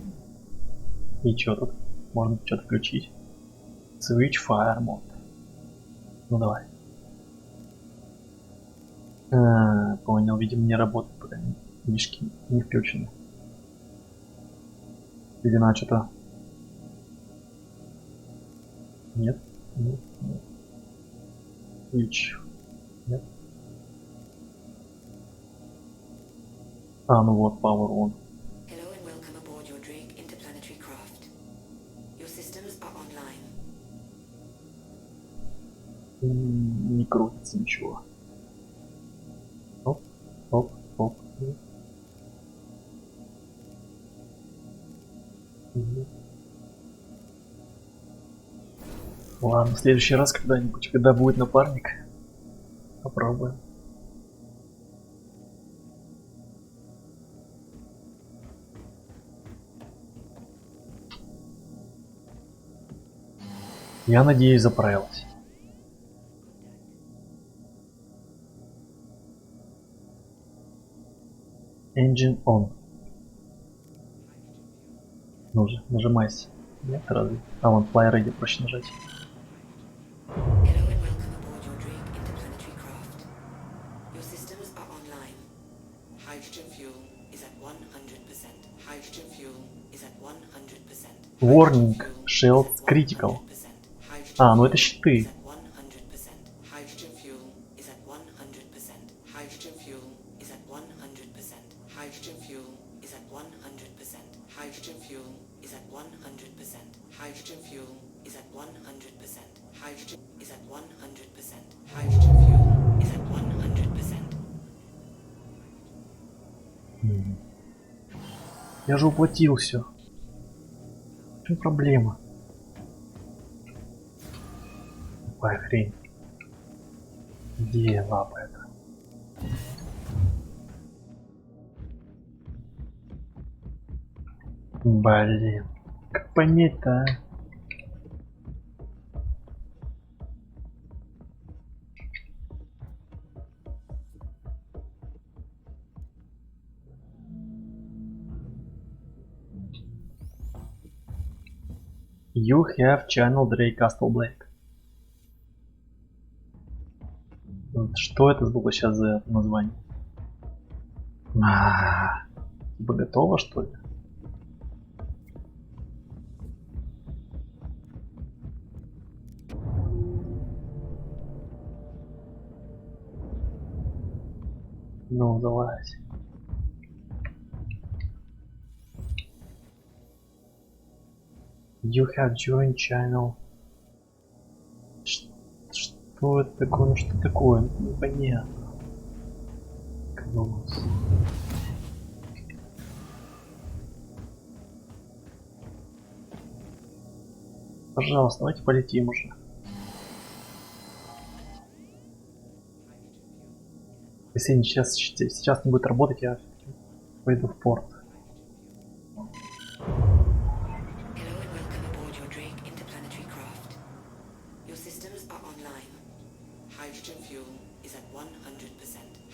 И что тут? Можно что-то включить? Switch Fire Mode. Ну давай. Понял, видимо, не работает, пока мишки не включены. Или надо что-то... Нет? Нет? Нет. Switch. Нет? Ну вот, Power On. Hello and welcome aboard your Drake interplanetary craft. Your systems are online. Не крутится ничего. Оп, оп, оп. Ладно, в следующий раз когда-нибудь, когда будет напарник, попробуем. Я надеюсь, заправилась. Engine on. Ну же, нажимайся. Нет, разве? Вон Fly Ready проще нажать. Hello and welcome aboard your Drake interplanetary craft. Your systems are online. Hydrogen fuel is at 100%. Hydrogen fuel is at 100%. Warning, Shields Critical. Ну это щиты. Hydrogen fuel is at 100%. Hydrogen fuel is at 100%. Hydrogen fuel is at 100%. Hydrogen fuel is at 100%. Hydrogen fuel is at 100%. Hydrogen is at 100%. Hydrogen fuel is at 100%. Я же уплатил все. В чем проблема? Какая хрень. Где лапа это? Блин. Как понять-то, а? You have channel Drake Castle Blake. Что это было сейчас за название? Типа готово, что ли? Ну, залазь. You have joined channel. Что это такое? Ну что такое? Непонятно. Класс. Пожалуйста, давайте полетим уже. Если сейчас не будет работать, я пойду в порт. Hello and welcome aboard your Drake interplanetary craft. Your systems are online. Hydrogen fuel is at 100%.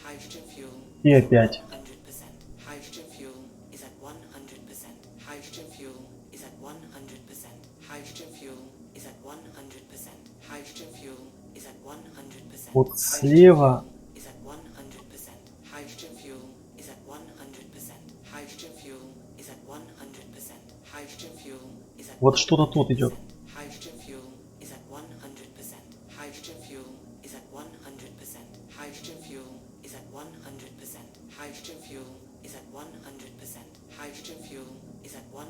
Hydrogen fuel И опять. 100%. Hydrogen fuel is at 100%. Hydrogen fuel is at 100%. Hydrogen fuel is at 100%. Hydrogen fuel is at 100%. Вот слева. Is at 100%. Hydrogen fuel is at 100%. Hydrogen fuel is at 100%. Hydrogen fuel is at Вот что-то тут идет. Hydrogen fuel is at 100%. Hydrogen fuel is at 100%. Hydrogen fuel is at 100%. Hydrogen fuel is at 100%. Hydrogen fuel is at 100%.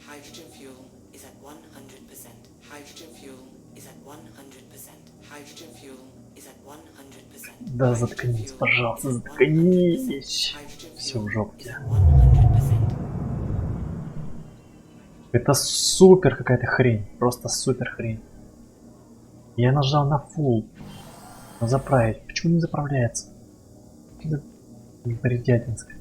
Hydrogen fuel is at 100%. Hydrogen fuel is at 100%. Hydrogen fuel is at 100%. Да заткнись, пожалуйста, заткнись. Все в жопке. Это супер какая-то хрень. Просто супер хрень. Я нажал на full. На заправить. Почему не заправляется? Это бредятинское.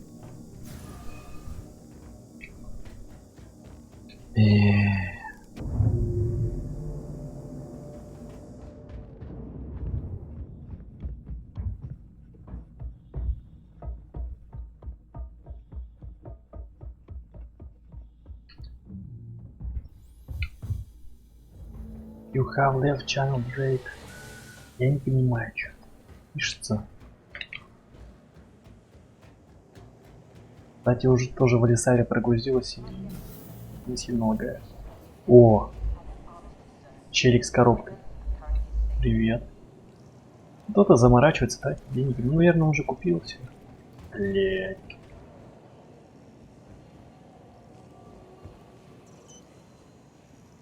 You have left channel break. Я не понимаю, что пишется. Кстати, уже тоже в Алисаре прогрузилась и не сильно лагает. О! Челик с коробкой. Привет. Кто-то заморачивается, тратит деньги. Ну, наверное, уже купил все. Блять.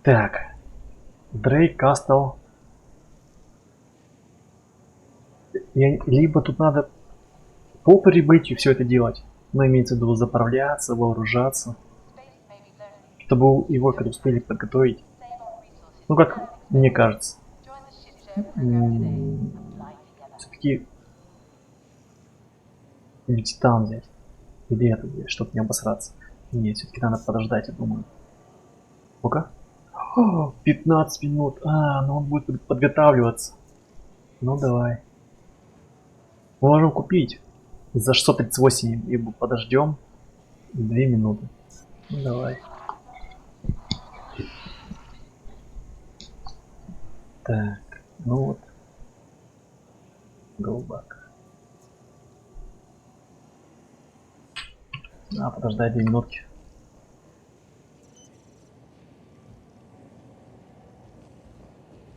Так. Дрейк, Кастл. Либо тут надо по прибытию все это делать. Но имеется в виду заправляться, вооружаться. Чтобы его как успели подготовить. Ну, как мне кажется. Все-таки или Титан взять. Или это взять, чтобы не обосраться. Нет, все-таки надо подождать, я думаю. Ну-ка. 15 минут. Ну он будет подготавливаться. Ну давай. Мы можем купить за 638 и подождем 2 минуты. Ну давай. Так, ну вот. Голубак. Подождать 2 минутки.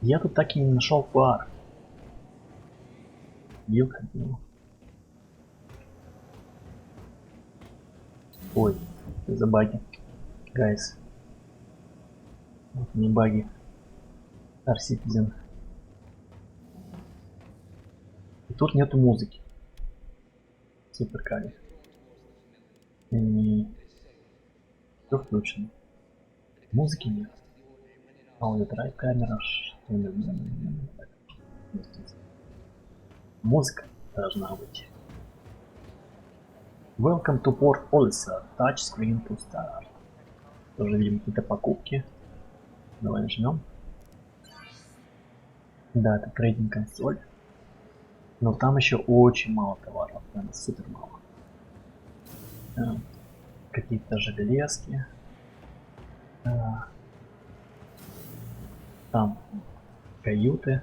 Я тут так и не нашел пар. Ходил. Ой, это за баги. Гайс. Вот не баги. Star Citizen. И тут нету музыки. Супер кайф. Все включено. Музыки нет. Аудиодрайв, камера. Музыка должна быть. Welcome to Port Olisar. Touch screen to start. Тоже видим какие-то покупки. Давай нажмем. Да, это трейдинг консоль. Но там еще очень мало товаров. Прям супер мало. Какие-то железки. Там каюты.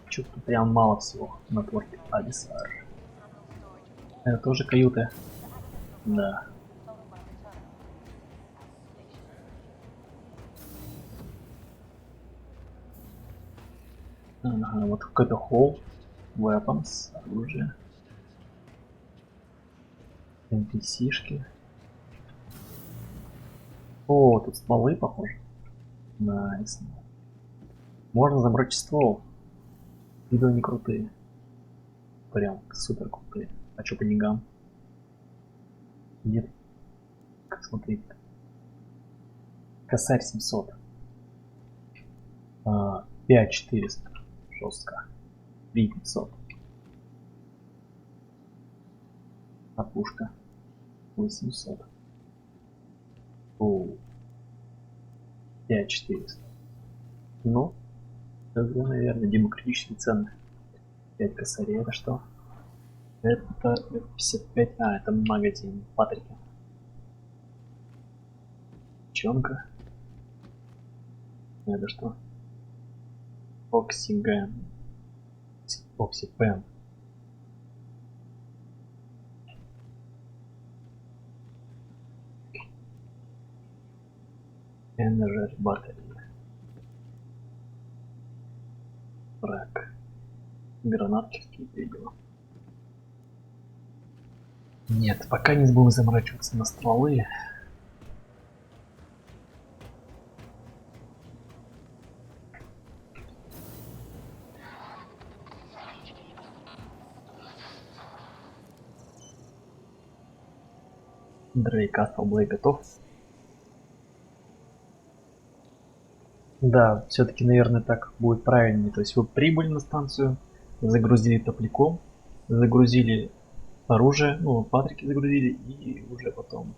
Что-то прям мало всего на порте Алисар. Это тоже каюты. Да. Ага, вот какой-то холл. Weapons, оружие. NPC-шки. О, тут стволы, похоже. Найс. Можно забрать ствол. Виды они крутые. Прям супер крутые. А чё по деньгам? Нет. Как смотреть? Косарь 700. 5400. Жестко. 3500. А пушка 800. О, 5400. Ну, это, наверное, демократичные цены. 5 косарей, это что? Это 55. Это магазин Патрика. Чонка. Это что? Оксиген. Оксипен. Energy батарея. Фраг. Гранатки какие-то видела. Нет, пока не будем заморачиваться на стволы. Дрейк Астлблей готов. Да, все-таки, наверное, так будет правильнее. То есть вы прибыли на станцию, загрузили топляком, загрузили оружие, ну, патрики загрузили, и уже потом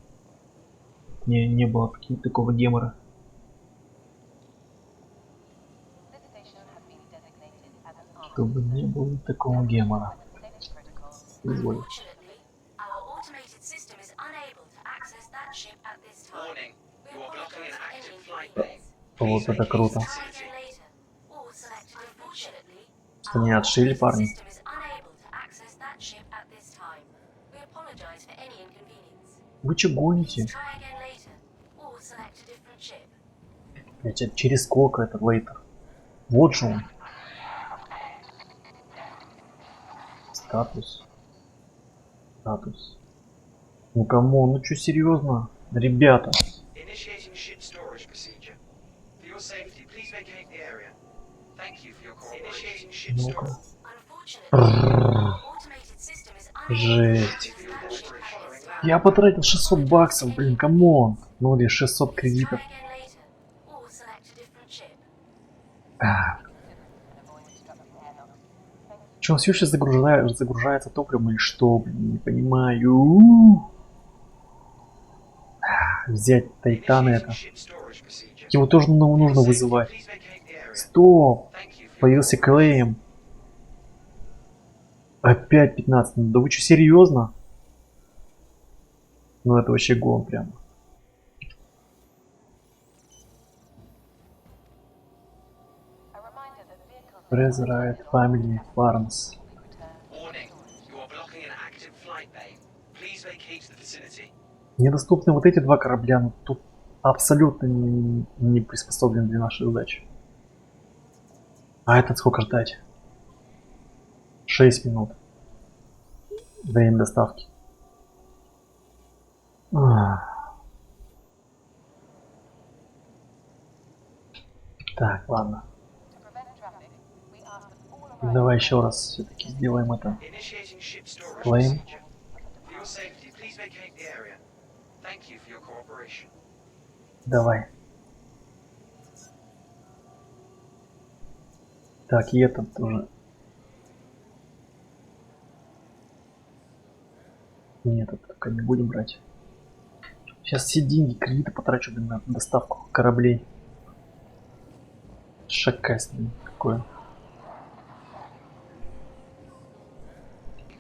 не было такого гемора. Чтобы не было такого гемора. Изволь. Unfortunately, our automated system is unable to access that ship at this time. Warning, We you are blocking an apologize for active any flight inconvenience. base. Вот это круто. Try again later, or select unfortunately. Что не отшили, парни? System is unable to access that ship at this time. We apologize for any inconvenience. Вы че гоните? Try again later, or select a different ship. Блять, через сколько это лейтер? Вот же он. Статус. Статус. Ну камон, ну чё серьезно? Ребята. Initiating ship storage procedure. For your safety, please vacate the area. Thank you for your cooperation. Initiating ship Ну-ка. storage. Unfortunately, our automated system is unable to Жесть. access that ship at this time. Я потратил 600 баксов, блин, камон. Ну или 600 кредитов. Try again later, or select a different ship. Че, он все еще загружается топливом или что, блин, не понимаю. Взять Тайтана это. Ship storage procedure. Его тоже нужно вызывать. Please vacate the area. Стоп! Thank you for your Появился Клейм. Опять 15 минут. Да вы что, серьезно? Ну это вообще гон прямо. Resurrect Family Farms. warning. You are blocking an active flight bay. Please vacate the vicinity. Недоступны вот эти два корабля, но тут абсолютно не приспособлены для нашей задачи. А этот сколько ждать? 6 минут. Время доставки. Так, ладно. Давай еще раз все-таки сделаем это. Initiating ship storage Claim. procedure. For your safety, please vacate the area. Thank you for your cooperation. Давай. Так, и этот тоже. Нет, это пока не будем брать. Сейчас все деньги, кредиты потрачу, блин, на доставку кораблей. Шакась, блин, какое.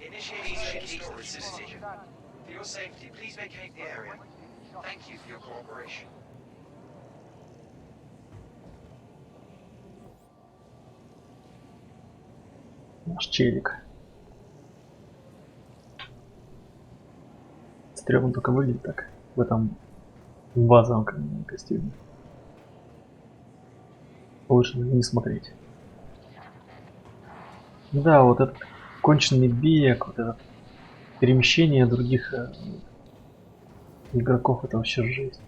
Initiating ship storage procedure. For your safety, please vacate the area. Thank you for your cooperation. Наш челик. Стрёмно только выглядит так. В этом базовом костюме. Лучше не смотреть. Да, вот этот конченый бег, вот это перемещение других игроков, это вообще жесть.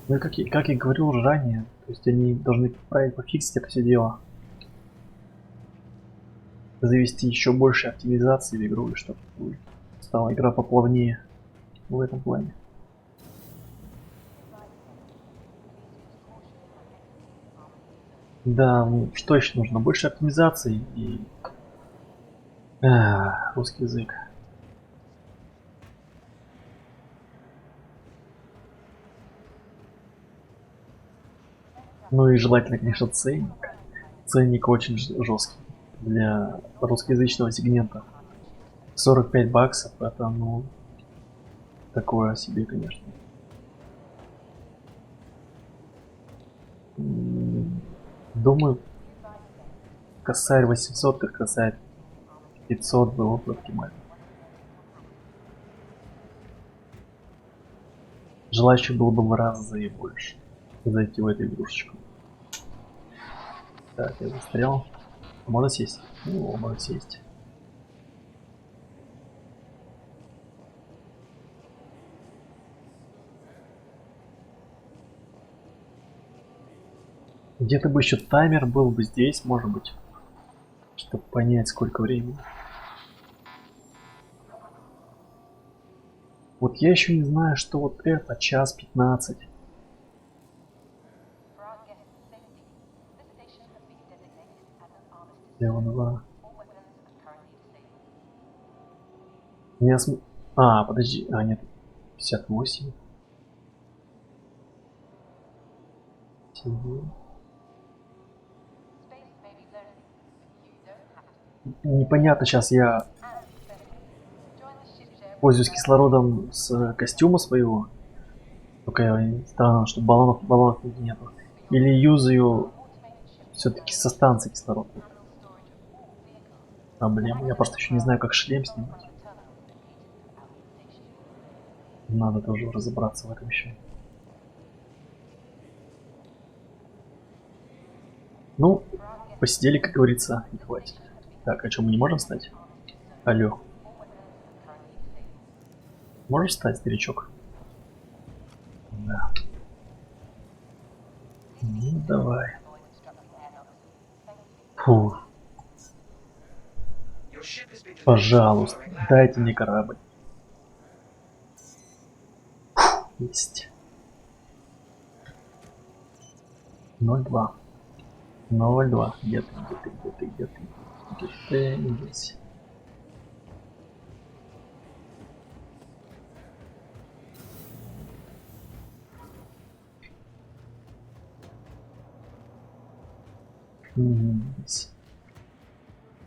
Ну и как я говорил уже ранее, то есть они должны правильно пофиксить это все дело. Завести еще больше оптимизации в игру, чтобы стала игра поплавнее в этом плане. Да, ну, что еще нужно? Больше оптимизации и русский язык. Ну и желательно, конечно, ценник. Ценник очень жесткий для русскоязычного сегмента. 45 баксов это, ну, такое себе, конечно. Думаю, косарь 800 и косарь 500 было бы оптимально. Желающих было бы в разы и больше зайти в эту игрушечку. Так, я застрял. Можно сесть? О, может сесть. Где-то бы еще таймер был бы здесь, может быть, чтобы понять, сколько времени. Вот я еще не знаю, что вот это час 15. Леон 2. Не А, подожди. А, нет. 58. Непонятно, сейчас я пользуюсь кислородом с костюма своего. Только странно, что баллонов нету. Или юзаю все-таки со станции кислород. Проблема. Я просто еще не знаю, как шлем снимать. Надо тоже разобраться в этом еще. Ну, посидели, как говорится, и хватит. Так, а что, мы не можем встать? Алло. Можешь встать, старичок? Да. Ну, давай. Фу. Your ship has been Пожалуйста, дайте мне корабль. Есть. 02. 02. Где ты? Где ты здесь?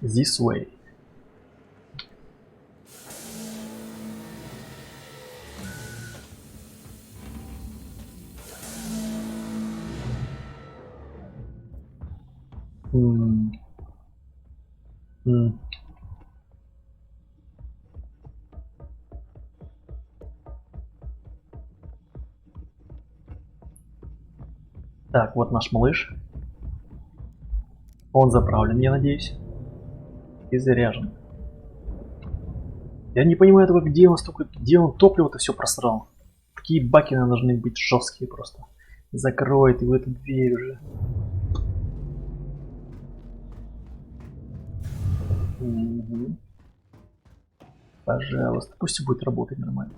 This way. Так, вот наш малыш. Он заправлен, я надеюсь. И заряжен. Я не понимаю только, где он топливо-то все просрал. Такие баки должны быть жесткие просто. Закроет и в эту дверь уже. Угу. Пожалуйста, пусть все будет работать нормально.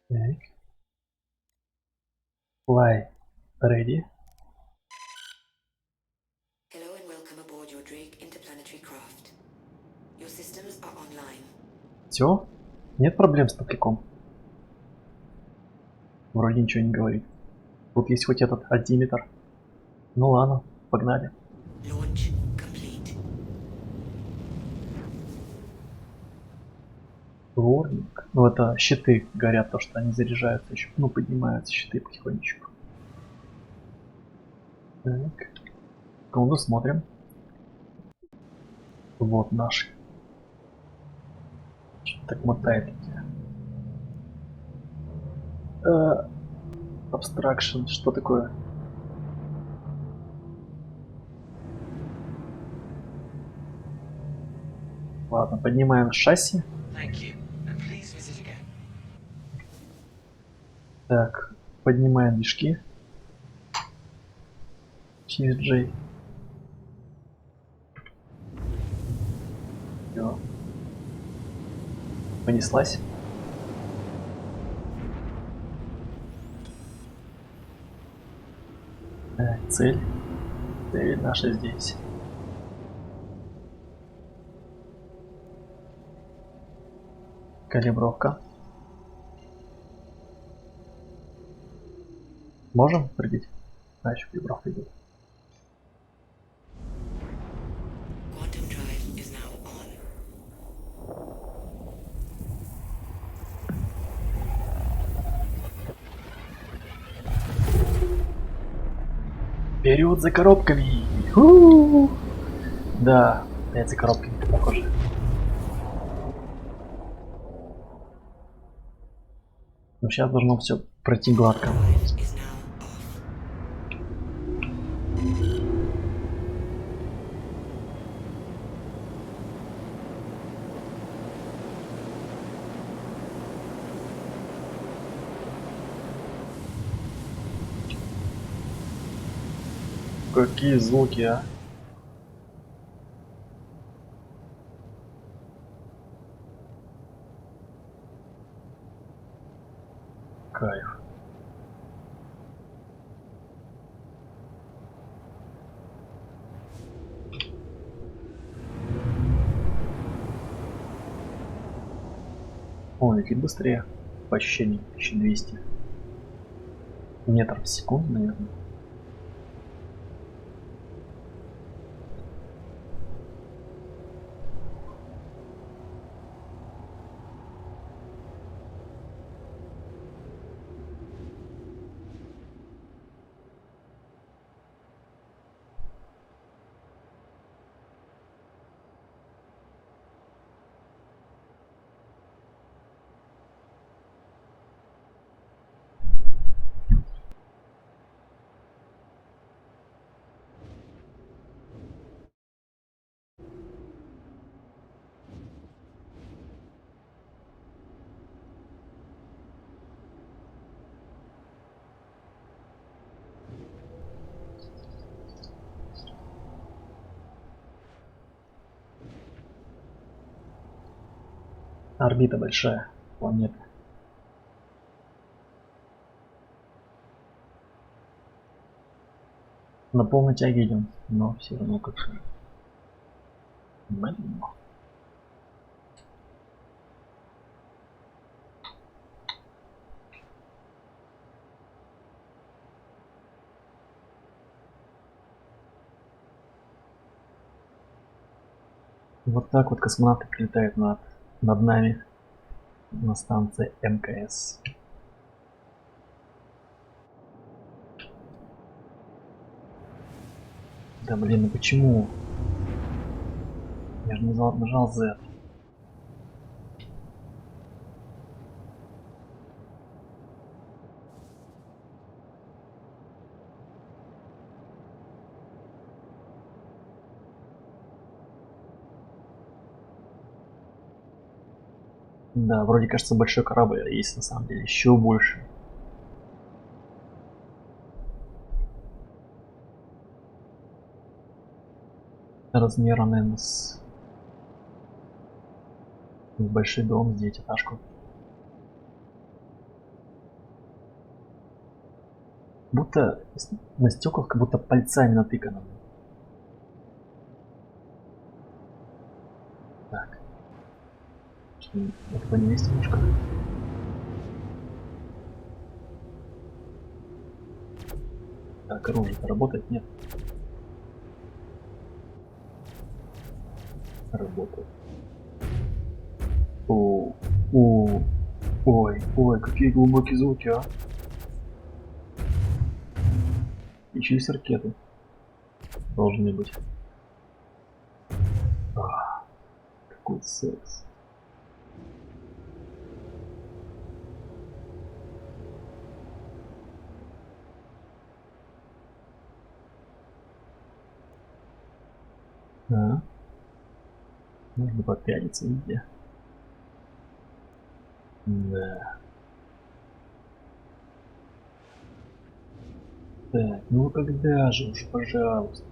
Так. Fly ready. Hello and welcome aboard your Drake interplanetary craft. Your systems are online. Все? Нет проблем с топляком? Вроде ничего не говорит. Тут есть хоть этот альтиметр. Ну ладно, погнали. Launch complete. Ворник. Ну это щиты горят, то что они заряжаются еще. Ну поднимаются щиты потихонечку. Так. Секунду, смотрим. Вот наш. Что-то так мотает. Abstraction, что такое? Ладно, поднимаем шасси. Thank you, and please visit again. Так, поднимаем движки. Через J. Всё. Понеслась. Так, цель. Цель наша здесь. Калибровка. Можем прыгать? А, еще калибровка идет. Quantum drive is now on. Вперед за коробками! У-у-у! Да, опять за коробками, похоже. Но сейчас должно все пройти гладко. Drive is now off. какие звуки, а? Кайф. О, летит быстрее. По ощущениям 1200 метров в секунду, наверное. Орбита большая, планета. На полной тяге идем, но все равно как-то медленно. Вот так вот космонавты прилетают над нами на станции МКС. Да блин, ну почему? Я же нажал Z. Да, вроде кажется большой корабль, а есть на самом деле еще больше. Размером, наверное, с большой дом, с девятиэтажку. Будто на стеклах как будто пальцами натыкано. Так. Это не есть немножко. Так, оружие-то работает? Нет. Работает. О, ой, какие глубокие звуки, а? Еще есть ракеты. Должны быть. Какой секс. А? Можно попялиться везде. Да. Так, ну когда же уж, пожалуйста.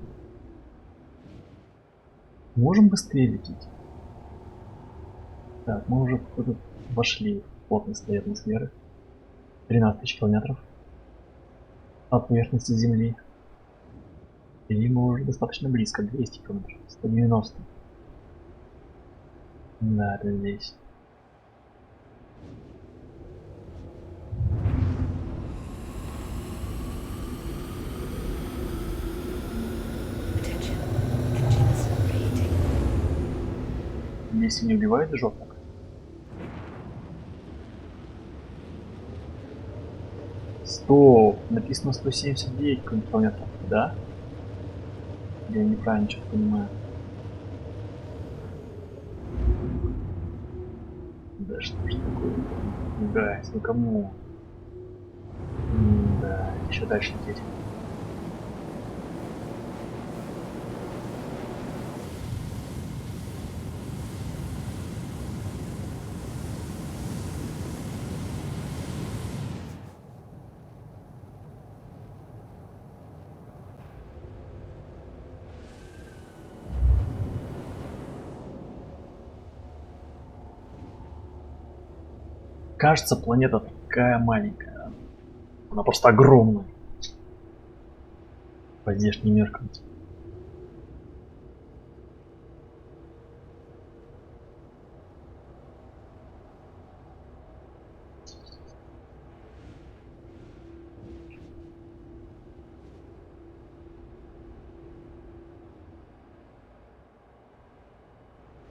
Можем быстрее лететь? Так, мы уже тут вошли в плотный слой атмосферы. 13 тысяч километров от поверхности Земли. И мы уже достаточно близко, 200 километров, 190. Да, это здесь. Attention. Engines preheating. Если не убивает жопок. Стоп, написано 179 километров, да? Я неправильно что-то понимаю. Да что ж такое? Гайс, ну кому? Да, еще дальше лететь. кажется, планета такая маленькая. Она просто огромная. По здешним меркам.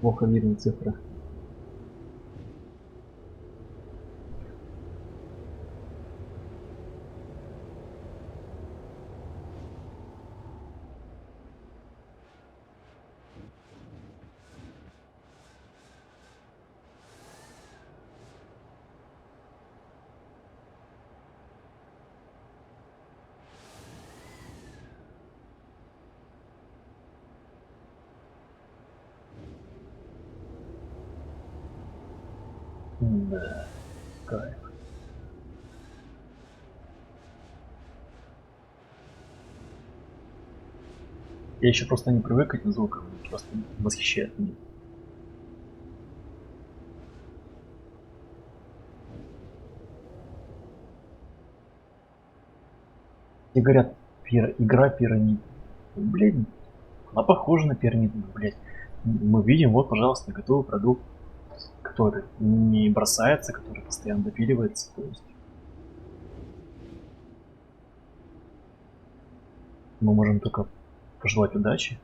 Плохо видно цифры. Да, кайф. Я еще просто не привык к этим звукам, просто восхищает меня. И говорят, игра пирамид. Блин, она похожа на пирамиду, блядь. Мы видим, вот, пожалуйста, готовый продукт, который не бросается, который постоянно допиливается. То есть мы можем только пожелать удачи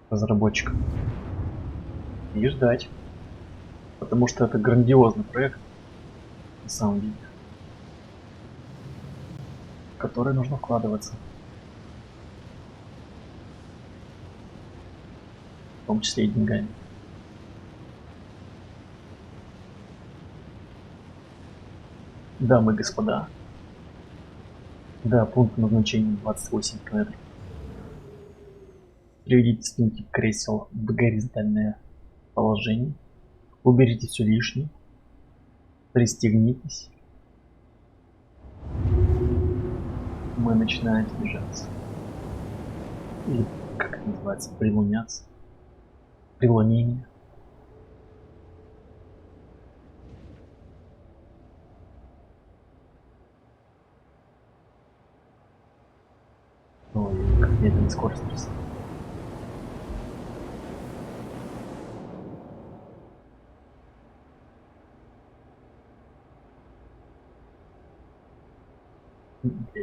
разработчикам и ждать. Потому что это грандиозный проект, на самом деле, в который нужно вкладываться. В том числе и деньгами. Дамы и господа. Да, пункт назначения 28 километров. Приведите спинки кресел в горизонтальное положение. Уберите все лишнее. Пристегнитесь. Мы начинаем снижаться. Или, как это называется, прилуняться. Прилунение. Ой, как медленная скорость растет.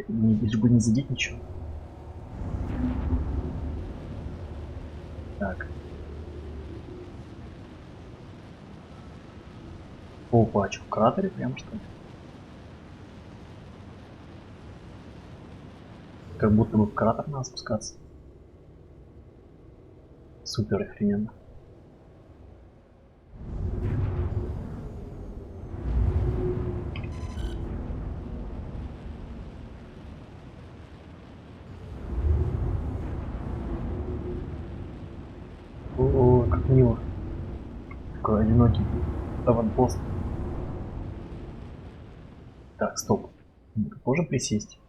Не, лишь бы не задеть ничего. Так. Опа, что, в кратере прям что ли? Как будто бы в кратер надо спускаться. Супер охрененно. О, как мило. Такой одинокий аванпост. Так, стоп. Можем присесть?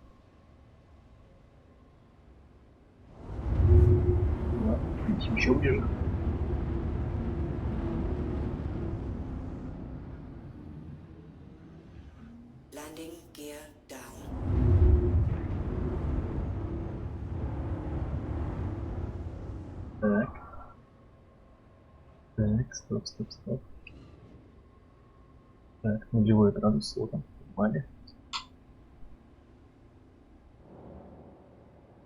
Да, идем еще ближе. Landing gear down. Так. Так, стоп, стоп, стоп. Так, нулевой градус, вот он, попали.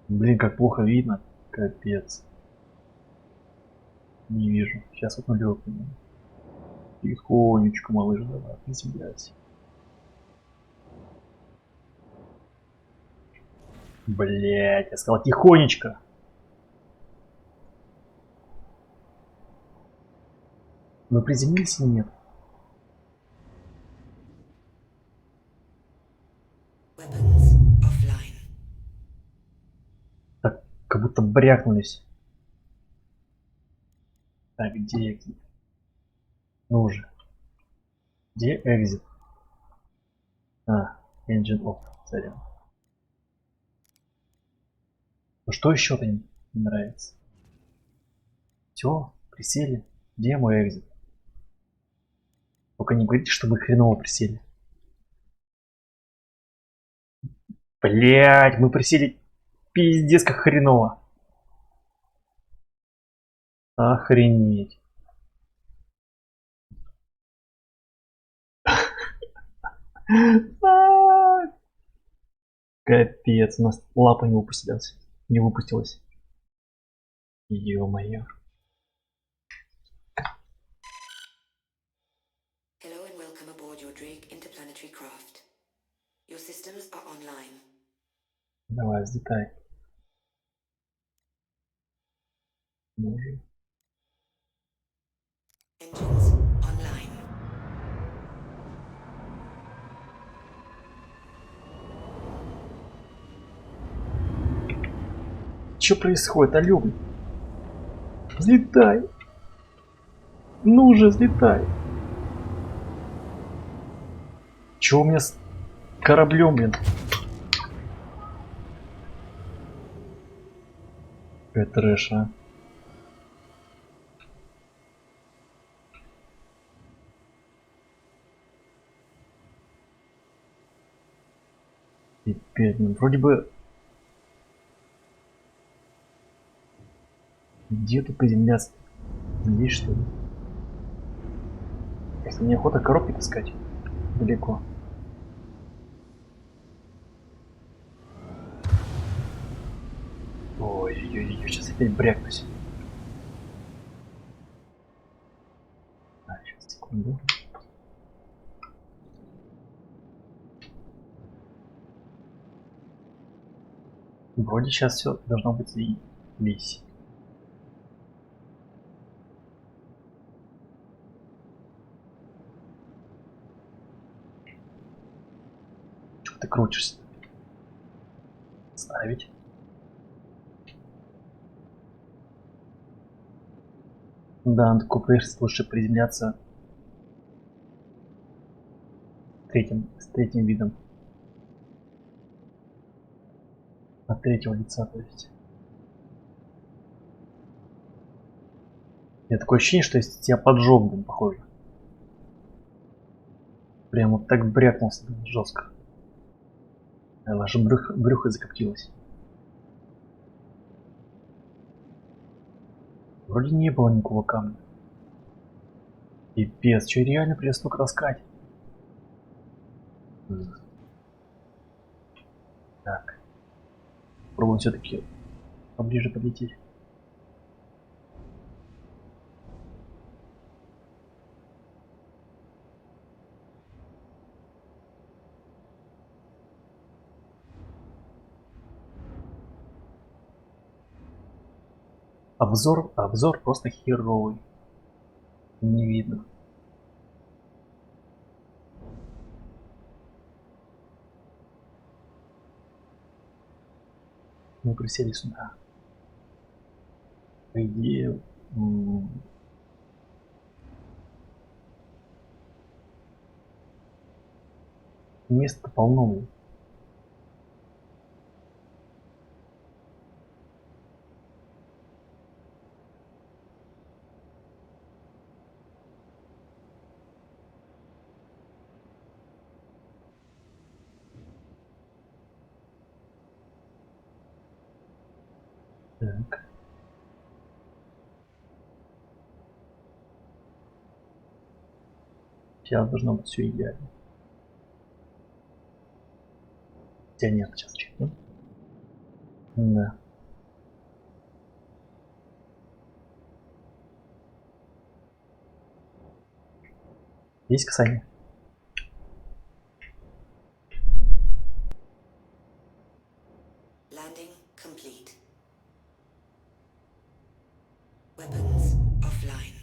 Блин, как плохо видно. Капец. Не вижу. Сейчас вот нулевой понимаю. Тихонечко, малыш, давай, приземляйся. Блять, я сказал тихонечко. Вы приземлились или нет? Weapons offline. Так, как будто брякнулись. Так, где экзит? Ну уже. Где экзит? А, engine off, сорян. Ну что еще-то не нравится? Все, присели. Где мой экзит? Только не говорите, что вы хреново присели. Блять, мы присели. Пиздец, как хреново. Охренеть. Капец, у нас лапа не выпустилась. Не выпустилась. Ё-моё. Hello and welcome aboard your Drake interplanetary craft. Your systems are online. Давай, взлетай. Боже. Engines online. Чё происходит, алё? Взлетай. Ну же, взлетай. Чё у меня с кораблем, блин? Это трэш, а. Пипец, ну, вроде бы... Где тут приземляться? Здесь, что ли? Если мне охота коробки таскать далеко. Ой-ой-ой, сейчас опять брякнусь. Так, сейчас, секунду. Вроде сейчас все должно быть весь. Чё ты крутишься? Ставить. Да, на такой поверхности лучше приземляться с третьим видом. От третьего лица, то есть. У меня такое ощущение, что если тебя поджег, блин, похоже. Прям вот так брякнулся, блин, жестко. Ваше брюхо закоптилось. Вроде не было никакого камня. Пипец, что реально придется только таскать. Так. Пробуем все-таки поближе подлететь. Обзор просто херовый. Не видно. Мы присели сюда. По идее, места полно. Так. Сейчас должно быть все идеально. Хотя нет, сейчас чекнем. Да. Есть касание? Landing complete. Weapons offline.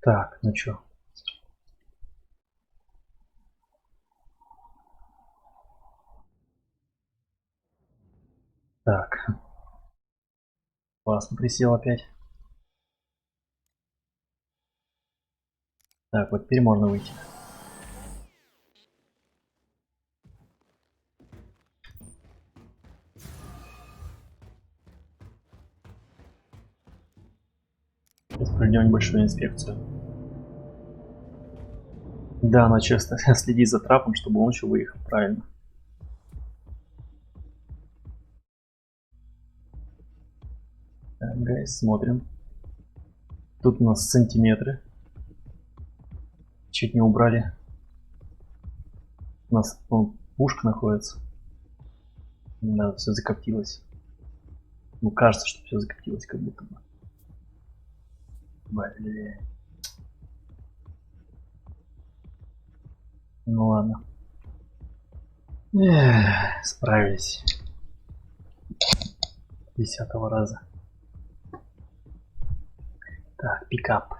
Так, ну чё? Так. Классно присел опять. Так, вот теперь можно выйти. Сейчас проведем небольшую инспекцию. Да, надо честно следить за трапом, чтобы он еще выехал правильно. Так, гайс, смотрим. Тут у нас сантиметры. Чуть не убрали. У нас пушка находится. Да, все закоптилось. Ну, кажется, что все закоптилось, как будто бы. Блин. Ну ладно. Эх, справились. 10-го раза. Так, пикап.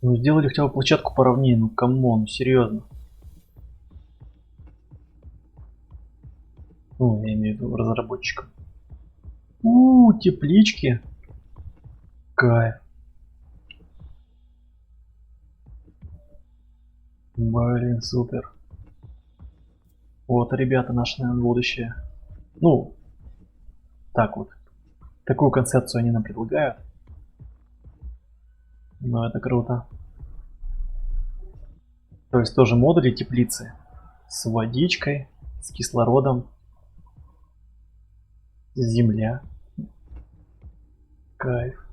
Ну сделали хотя бы площадку поровнее, ну камон, серьезно. Ну, я имею в виду разработчикам. Теплички. Кайф. Блин, супер. Вот, ребята, наше, наверное, будущее. Ну, так вот. Такую концепцию они нам предлагают. Но это круто. То есть тоже модули теплицы. С водичкой, с кислородом. Земля. Кайф.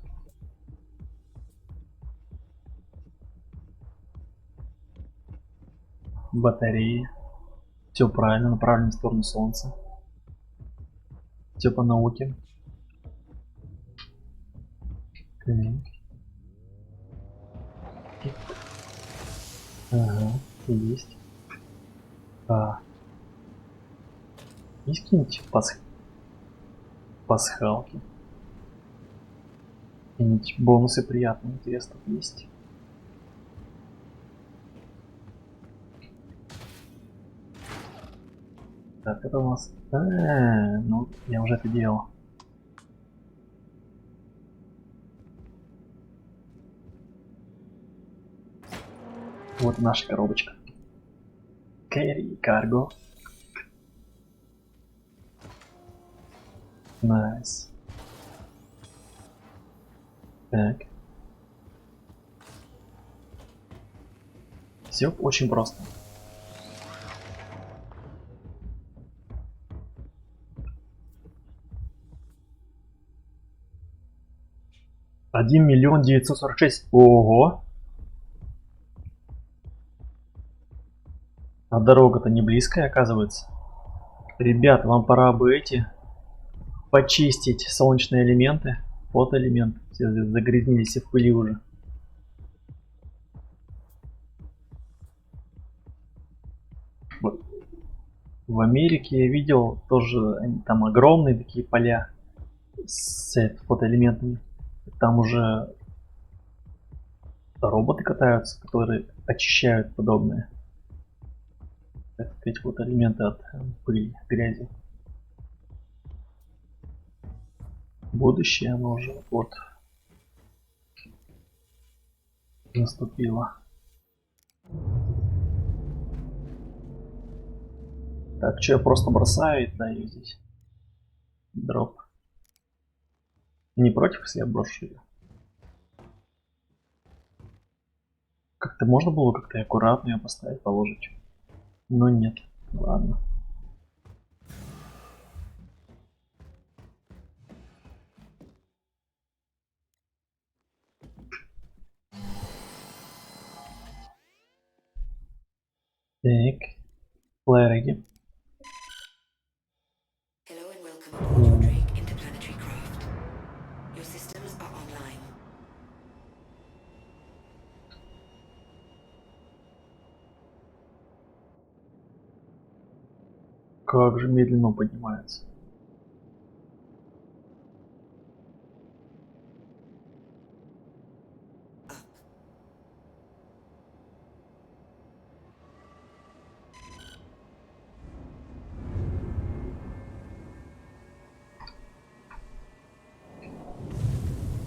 Батареи. Все правильно, направлено в сторону солнца. Все по науке. Ага, есть. Есть какие-нибудь пасхалки? Какие-нибудь бонусы приятные, интересно, есть? Так, это у нас... ну, я уже это делал. Вот наша коробочка. Carry cargo. Nice. Так. Все очень просто. $1 946 000. Ого! А дорога-то не близкая, оказывается. Ребят, вам пора бы почистить солнечные элементы, фотоэлементы. Все загрязнились, все в пыли уже. В Америке я видел тоже, там огромные такие поля с фотоэлементами. Там уже роботы катаются, которые очищают подобные, так сказать, фотоэлементы от пыли, грязи. Будущее, оно уже вот наступило. Так, что я просто бросаю и даю здесь дроп. Не против, если я брошу ее? Как-то можно было как-то аккуратно ее поставить, положить. Но нет. Ладно. Так. Флайерги. Hello and welcome aboard your Drake interplanetary craft. Your systems are online. Как же медленно поднимается.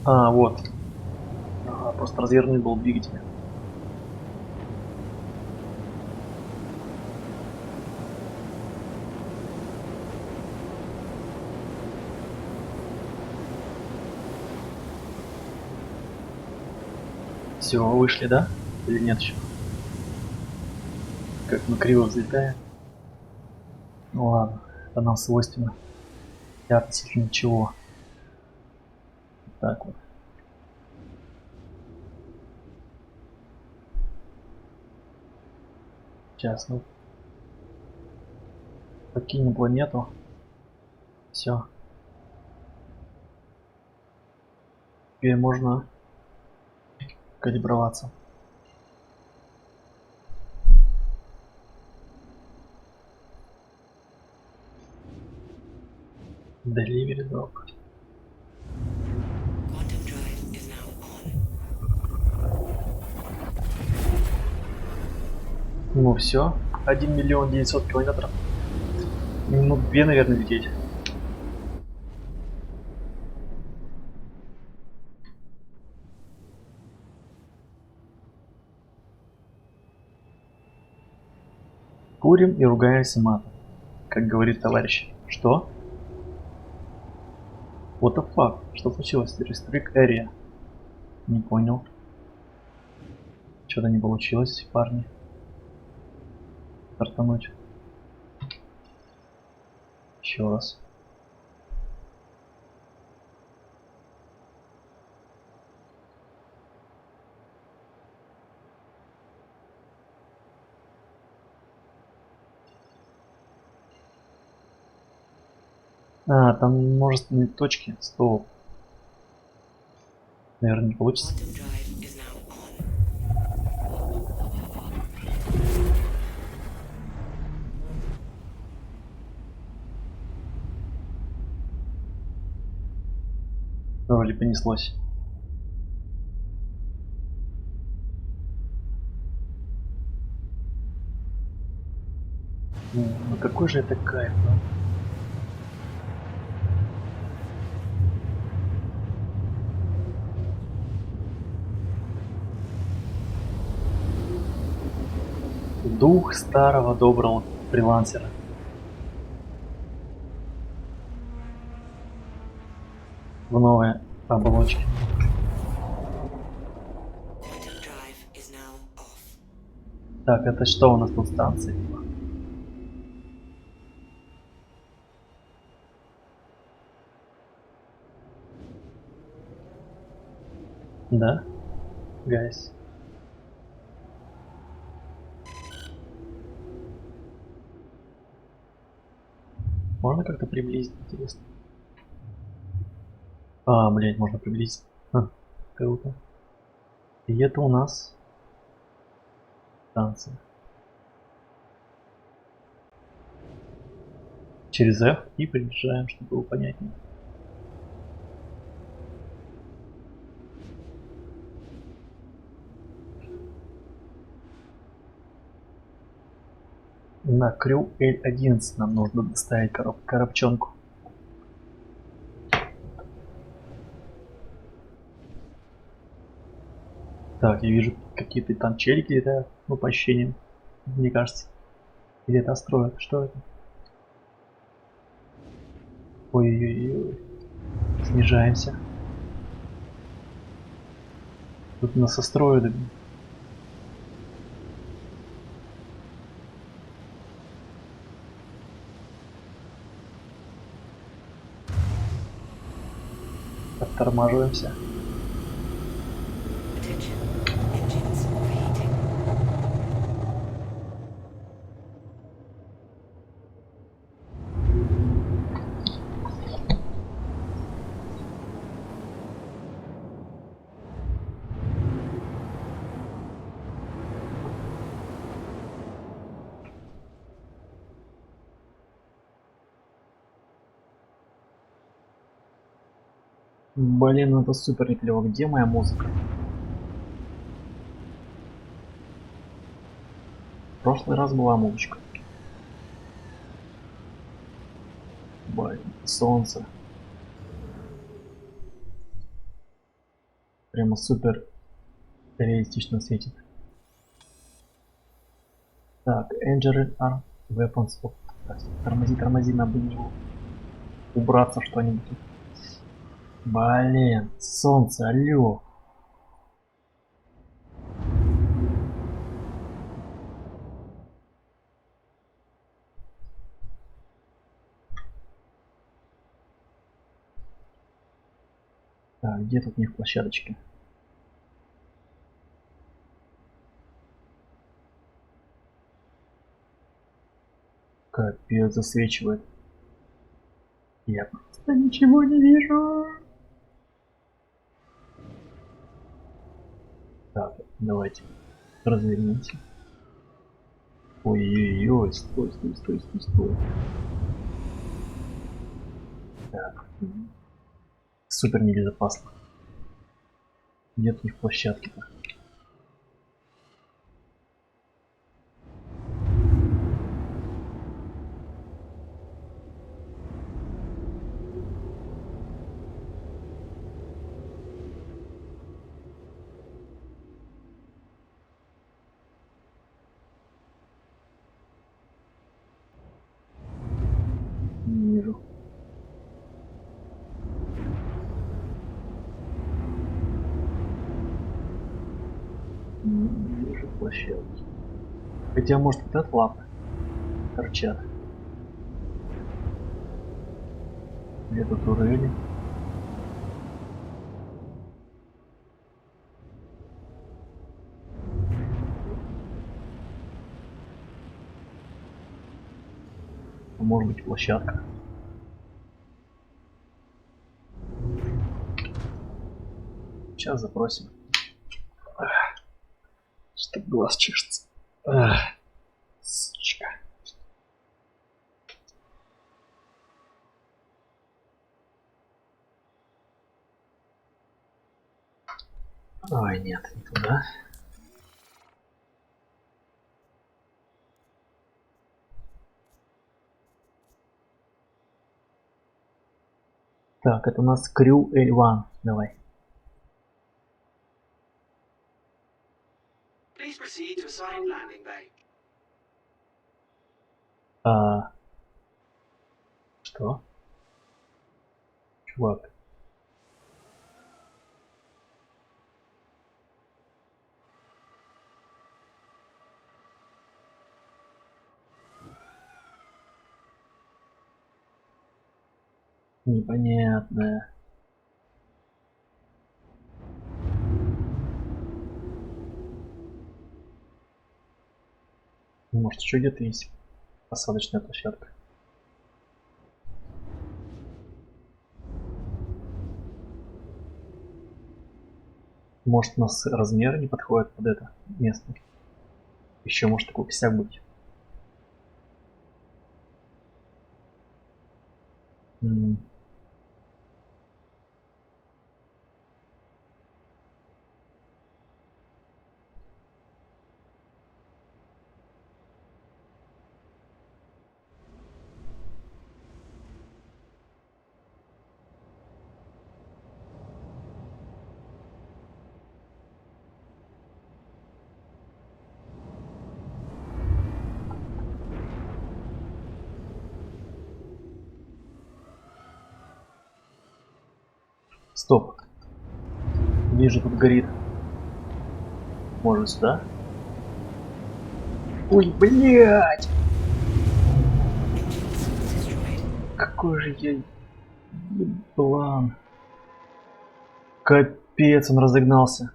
Вот. Просто развернут был двигатель. Все, вышли, да? Или нет еще? Как мы криво взлетаем. Ну ладно, это нам свойственно. И относительно ничего. Так вот. Сейчас мы покинем планету. Все. Теперь можно калиброваться. Delivery drop. Quantum drive is now on. Ну все. 1 миллион 900 километров. Минут 2, наверное, лететь. Курим и ругаемся матом. Как говорит товарищ. Что? What the fuck? Что случилось? Restrict area. Не понял. Что-то не получилось, парни. Стартануть. Еще раз. А, там множественные точки. Стоп. Наверное, не получится. Quantum drive is now on. Вроде понеслось. Ну какой же это кайф, да? Дух старого доброго фрилансера. В новой оболочке. Quantum drive is now off. Так, это что у нас тут станция? Да? Гайс. Можно как-то приблизить, интересно? А, блять, можно приблизить. Ха, круто. И это у нас станция. Через F и приближаем, чтобы было понятнее. На Крю L11 нам нужно доставить коробчонку. Так, я вижу, какие-то там челики летают, ну, по ощущениям, мне кажется. Или это строят? Что это? Ой-ой-ой. Снижаемся. Тут нас состроят. Оттормаживаемся. Attention. Engines overheating. Блин, ну это супер неплево. Где моя музыка? В прошлый раз была музычка. Блин, солнце. Прямо супер реалистично светит. Так, Injury Arm Weapons. Оп, так, тормози, надо бы не убраться что-нибудь. Блин, солнце, алло. Так, где тут у них площадочки? Капец, засвечивает. Я просто ничего не вижу. Так, давайте развернемся. Ой-ой-ой, стой, стой, стой, стой, стой. Так, супер небезопасно. Где у них площадки-то? Не вижу. Не вижу площадки. Хотя, может, вот от лапы торчат. Где-то турели. А может быть, площадка. Сейчас запросим. Что глаз чешется. Сучка. Ой, нет, не туда. Так, это у нас Крю L1. Давай. Please proceed to assigned landing bay. Что? Чувак. Непонятно. Может, еще где-то есть посадочная площадка. Может, у нас размеры не подходят под это место. Еще может такой косяк быть. Стоп. Вижу, тут горит. Может, сюда? Ой, блядь! Engines destroyed. Какой же я еблан. Капец, он разогнался.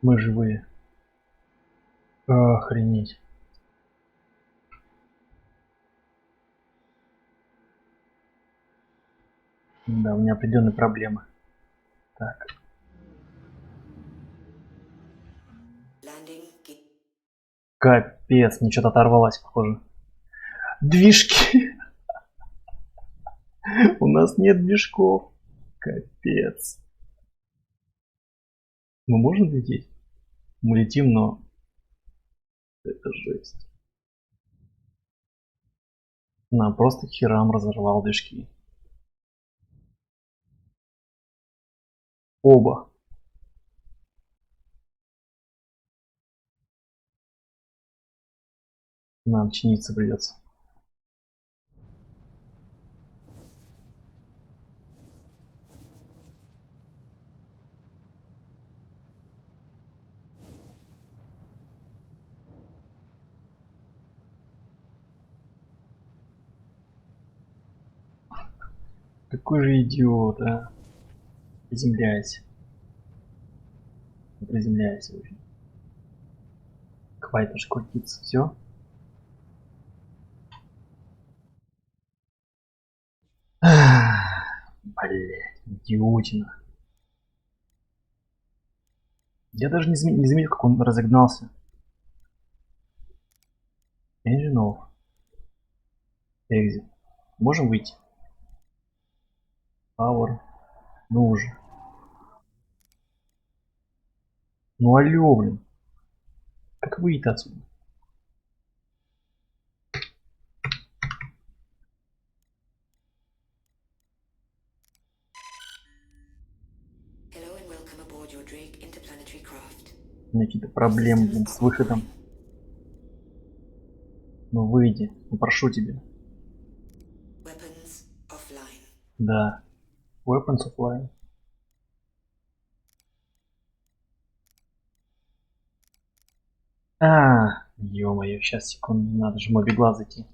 Мы живые. Охренеть. Да, у меня определенные проблемы. Так. Landing gear. Капец, мне что-то оторвалось, похоже. Движки. У нас нет движков. Капец. Мы можем лететь? Мы летим, но... Это жесть. Нам просто херам разорвал движки. Оба. Нам чиниться придется. Какой же идиот, а? Приземляйся. Приземляйся уже. Хватит уж крутиться, все. Блять, идиотина. Я даже не заметил, как он разогнался. Engine off. Exit. Можем выйти? Power. Ну уже. Ну алё, блин. Как выйти отсюда? Hello and welcome aboard your Drake interplanetary craft. Какие-то проблемы, блин, с выходом. Ну выйди. Ну прошу тебя. Weapons offline. Да. Weapon supply. Ё-моё, сейчас, секунду, надо же мобигла зайти.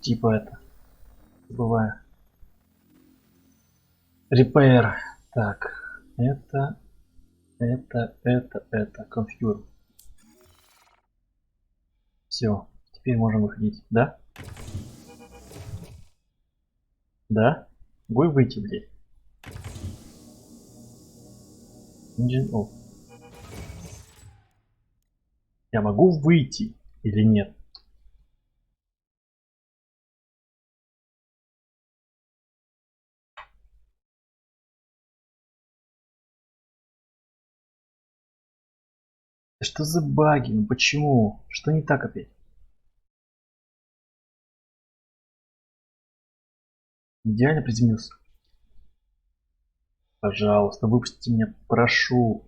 Типа это. Забываю. Repair. Так. Это. Configure. Все. Теперь можем выходить. Да? Да? Бой выйти, блядь. Engine off. Я могу выйти или нет? Да что за баги? Ну почему? Что не так опять? Идеально приземлился. Пожалуйста, выпустите меня, прошу.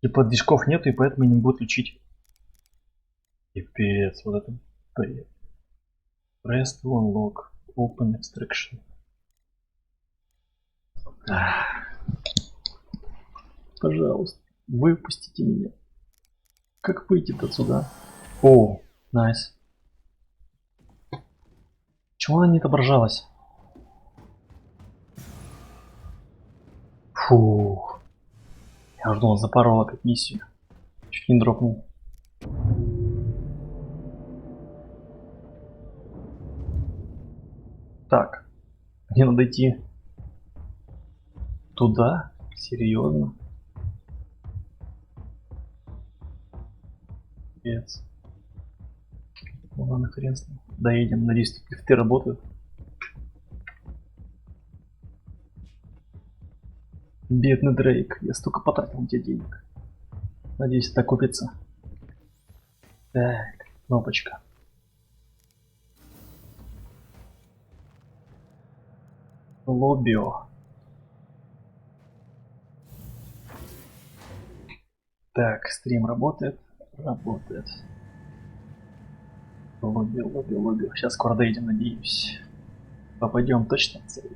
Типа движков нету, и поэтому я не буду лечить. Пипец, вот это бред. Press to unlock. Open extraction. Пожалуйста, выпустите меня. Как выйти отсюда? О, найс. Почему она не отображалась? Фух. Я ждал, запорол опять миссию. Чуть не дропнул. Так. Мне надо идти туда? Серьезно? Пец. Ну ладно, хрен с ним. Доедем. Надеюсь, тут лифты работают. Бедный Дрейк. Я столько потратил на тебя денег. Надеюсь, это купится. Так, кнопочка. Лоббио. Так, стрим работает. Работает. Лобби. Сейчас скоро доедем, надеюсь. Попадем точно в цель.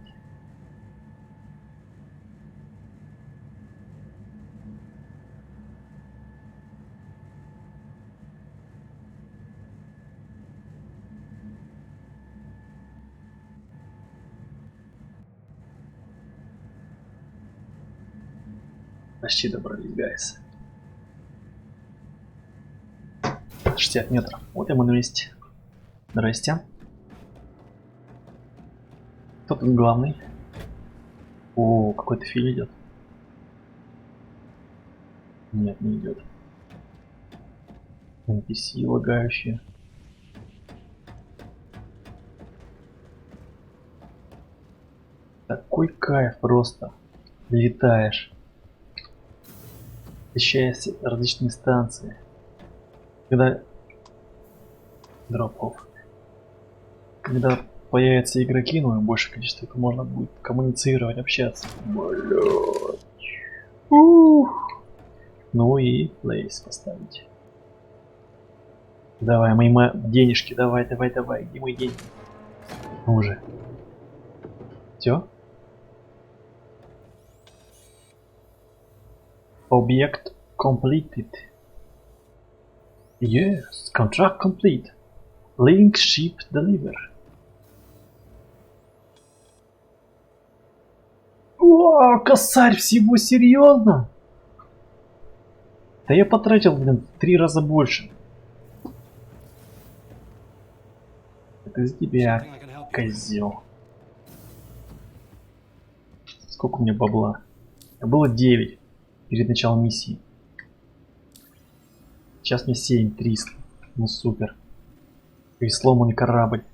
Почти добрались, гайс. 60 метров. Вот и мы на месте. Здрасте. Кто тут главный? О, какой-то фильм идет. Нет, не идет. NPC лагающие. Такой кайф просто. Летаешь. Посещаешь различные станции. Когда... Дроп-офф. Когда появятся игроки, ну и большее количество, то можно будет коммуницировать, общаться. Блять. Ну и плейс поставить. Давай, мои денежки, давай. Где мои деньги? Ну уже. Все? Object completed. Yes, contract complete. Link ship deliver. О, косарь, всего серьезно? Да я потратил, блин, в 3 раза больше. Это из тебя, Something I can help you with. козел. Сколько у меня бабла? Было 9 перед началом миссии. Сейчас мне 7300. Ну супер. И сломанный корабль.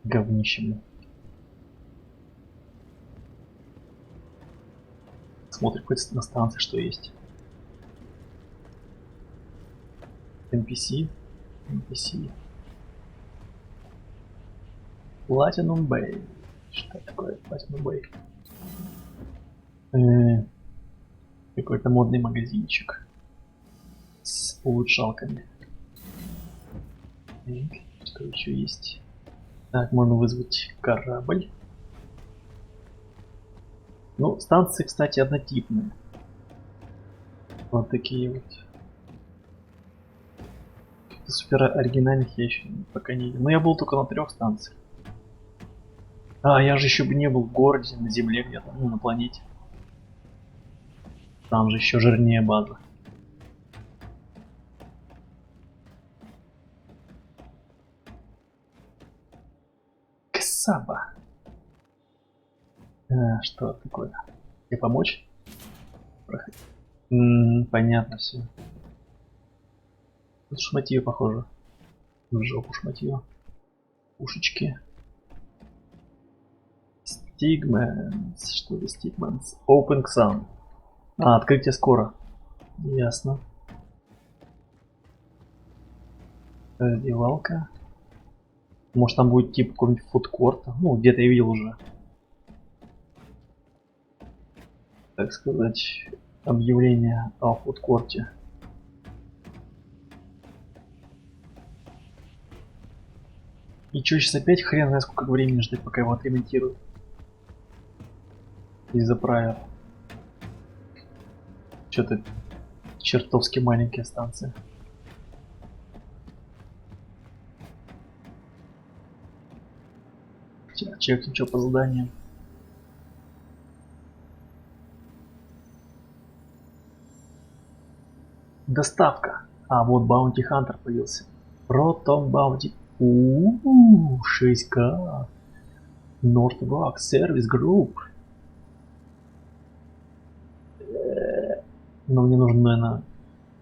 Говнище, блин. Смотрим хоть на станции, что есть. NPC. NPC. Platinum Bay. Что такое Platinum Bay? Какой-то модный магазинчик. С улучшалками. Так, что еще есть? Так, можно вызвать корабль. Ну, станции, кстати, однотипные. Вот такие вот. Супер оригинальных я еще пока не видел. Но я был только на 3 станциях. А, я же еще бы не был в городе, на земле где-то, ну, на планете. Там же еще жирнее база. Ксаба. Что такое? Тебе помочь? Проходи. Понятно все. Тут шматье похоже. В жопу шматье. Пушечки. Стигманс. Что за стигманс? Open Sun. А, открытие скоро. Ясно. Раздевалка. Может там будет типа какой-нибудь фудкорта. Ну, где-то я видел уже. Так сказать, объявление о фудкорте. И чё, сейчас опять хрен знает сколько времени ждать, пока его отремонтируют. И заправят. Что-то чертовски маленькие станции. Чекнем, что по заданиям. Доставка. А, вот Bounty Hunter появился. Proton Bounty. 6К. Northwalk Service Group. Но мне нужен, наверное,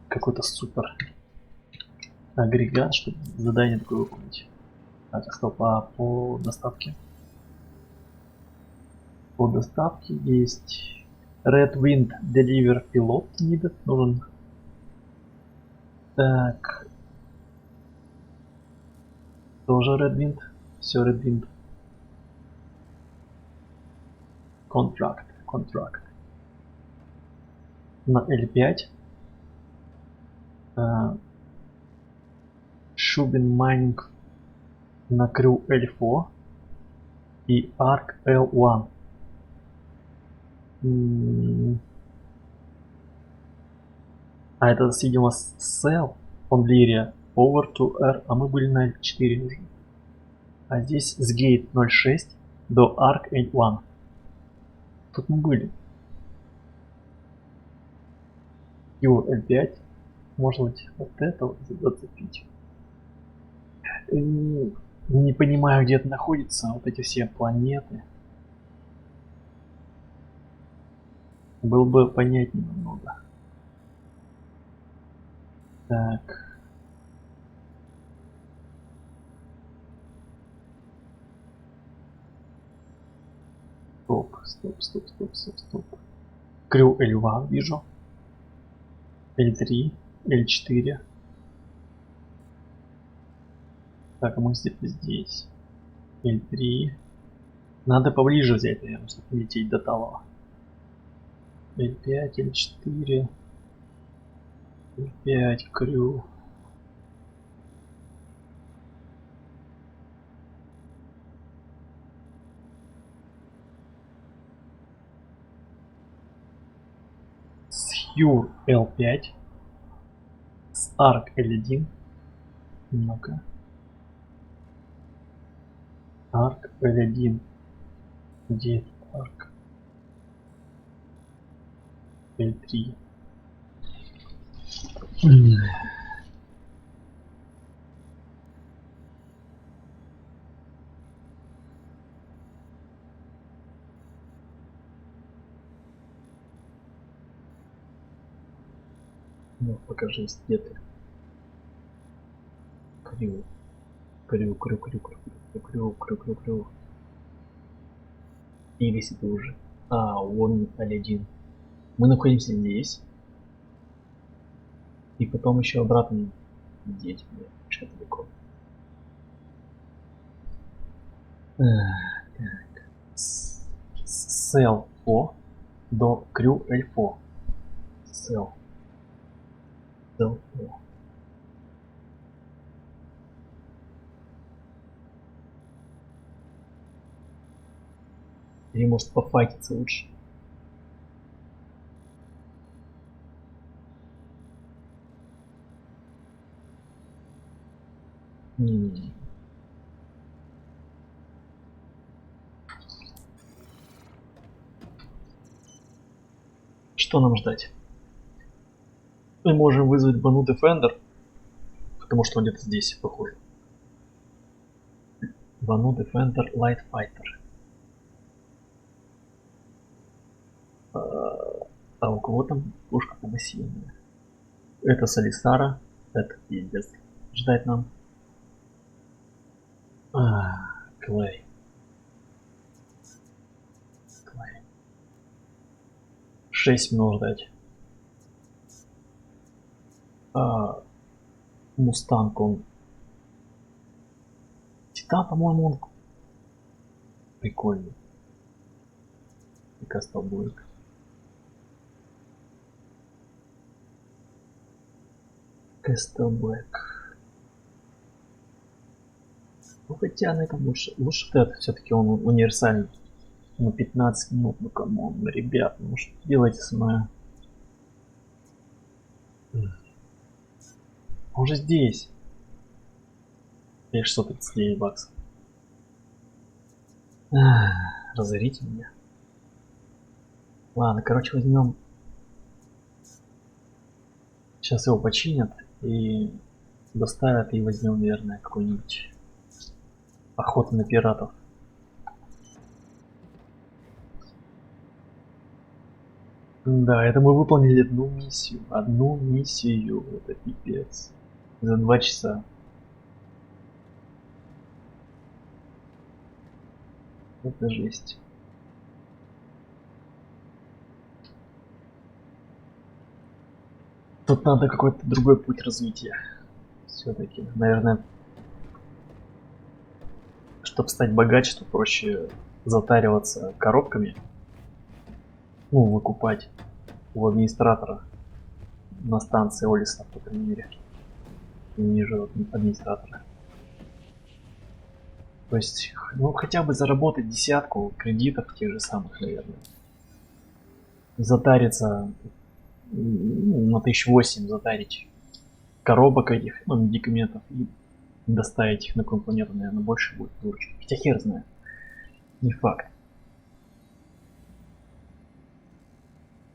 какой-то супер агрегат, чтобы задание такое выполнить. Так, стоп, а по доставке? По доставке есть Red Wind Deliver Pilot Needed. Нужен. Так. Тоже Red Wind. Все Red Wind. Contract. На L5. Shubin Mining на Crew L4 и Arc L1. А это, видимо, Sell on Lyria over to R, а мы были на L4 уже. А здесь с Gate 06 до Arc L1. Тут мы были. Его L5. Может быть, вот это вот зацепить. Не понимаю, где это находится, вот эти все планеты. Было бы понятнее немного. Так. Стоп. Крю L1 вижу. L3, L4. Так, а мы где-то здесь. L3. Надо поближе взять, наверное, чтобы лететь до того. L5, L4. L5, крю. Сьюр L5. С Arc L1. Ну-ка. Arc L1. Где этот парк? L3. Ну, покажись, где ты. Крю. Крю, крю, крю, крю, крю, крю, крю, крю, крю. Или если ты уже. А, вон L1. Мы находимся здесь. И потом еще обратно здесь. Что далеко. Так. С L4 до Крю L4. Сел. Сел. Или может пофайтиться лучше. Не-не-не. Что нам ждать? Мы можем вызвать Бану Defender, потому что он где-то здесь, похоже. Бану Defender Light Fighter. А у кого там пушка помассивная? Это Салисара. Это пиздец. Ждать нам. Клей. Клей. 6 минут ждать. Мустанг, он... Титан, по-моему, он... Прикольный. И Кастелблэк. Кастелблэк. Ну хотя на этом лучше Тед, все-таки он универсальный. На 15 минут, ну камон, ребят, ну что делаете со мной? Он же здесь. 639 баксов. Разорите меня. Ладно, короче, возьмем. Сейчас его починят и доставят, и возьмем, наверное, какой-нибудь охоту на пиратов. Да, это мы выполнили одну миссию. Одну миссию. Это пипец. За 2 часа. Это жесть. Тут надо какой-то другой путь развития. Все-таки, наверное, чтобы стать богаче, то проще затариваться коробками. Ну, выкупать у администратора на станции Олиса, по крайней мере. Ниже администратора. То есть, ну, хотя бы заработать 10 кредитов тех же самых, наверное. Затариться, ну, на 1008 затарить коробок этих, ну, медикаментов и доставить их на какую планету, наверное, больше будет выручки. Хотя хер знает. Не факт.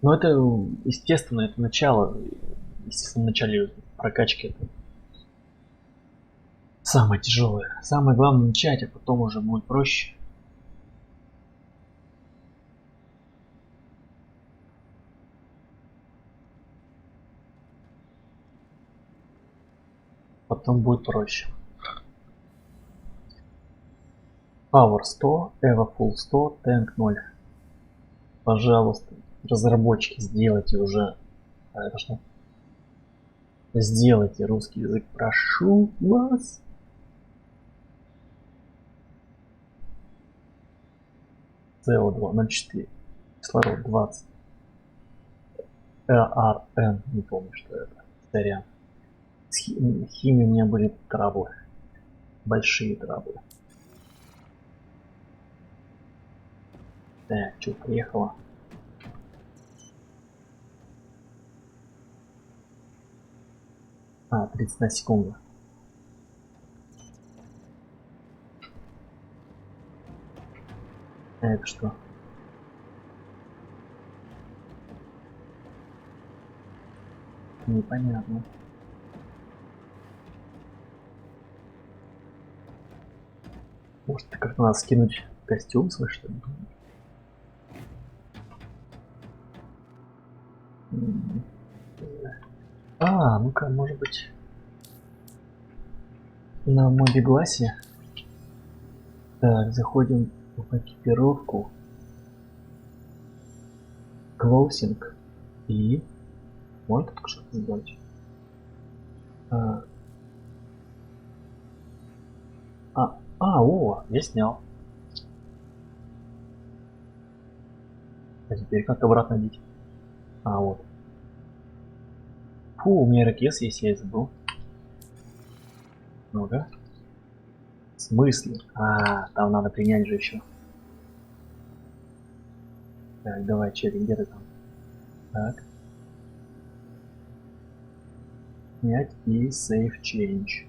Но это, естественно, это начало. Естественно, в начале прокачки это самое тяжелое. Самое главное начать, а потом уже будет проще. Потом будет проще. Power 100, Eva Full 100, Tank 0. Пожалуйста, разработчики, сделайте уже. А это что? Сделайте русский язык, прошу вас. CO2 0,4. Кислород 20. РН, не помню, что это. Сорян. С химией у меня были траблы. Большие траблы. Так, что, приехала? А, 31 секунда. А это что? Непонятно. Может, как-то надо скинуть костюм свой, что ли? М. Ну-ка, может быть, на мобигласе. Так, заходим в экипировку. Клоусинг. И... Можно тут что-то сделать? А, я снял. А теперь как обратно надеть? Вот. Фу, у меня ракес есть, я забыл. Ну-ка. В смысле? Там надо принять же еще. Так, давай, челик, где ты там? Так. Снять и save change.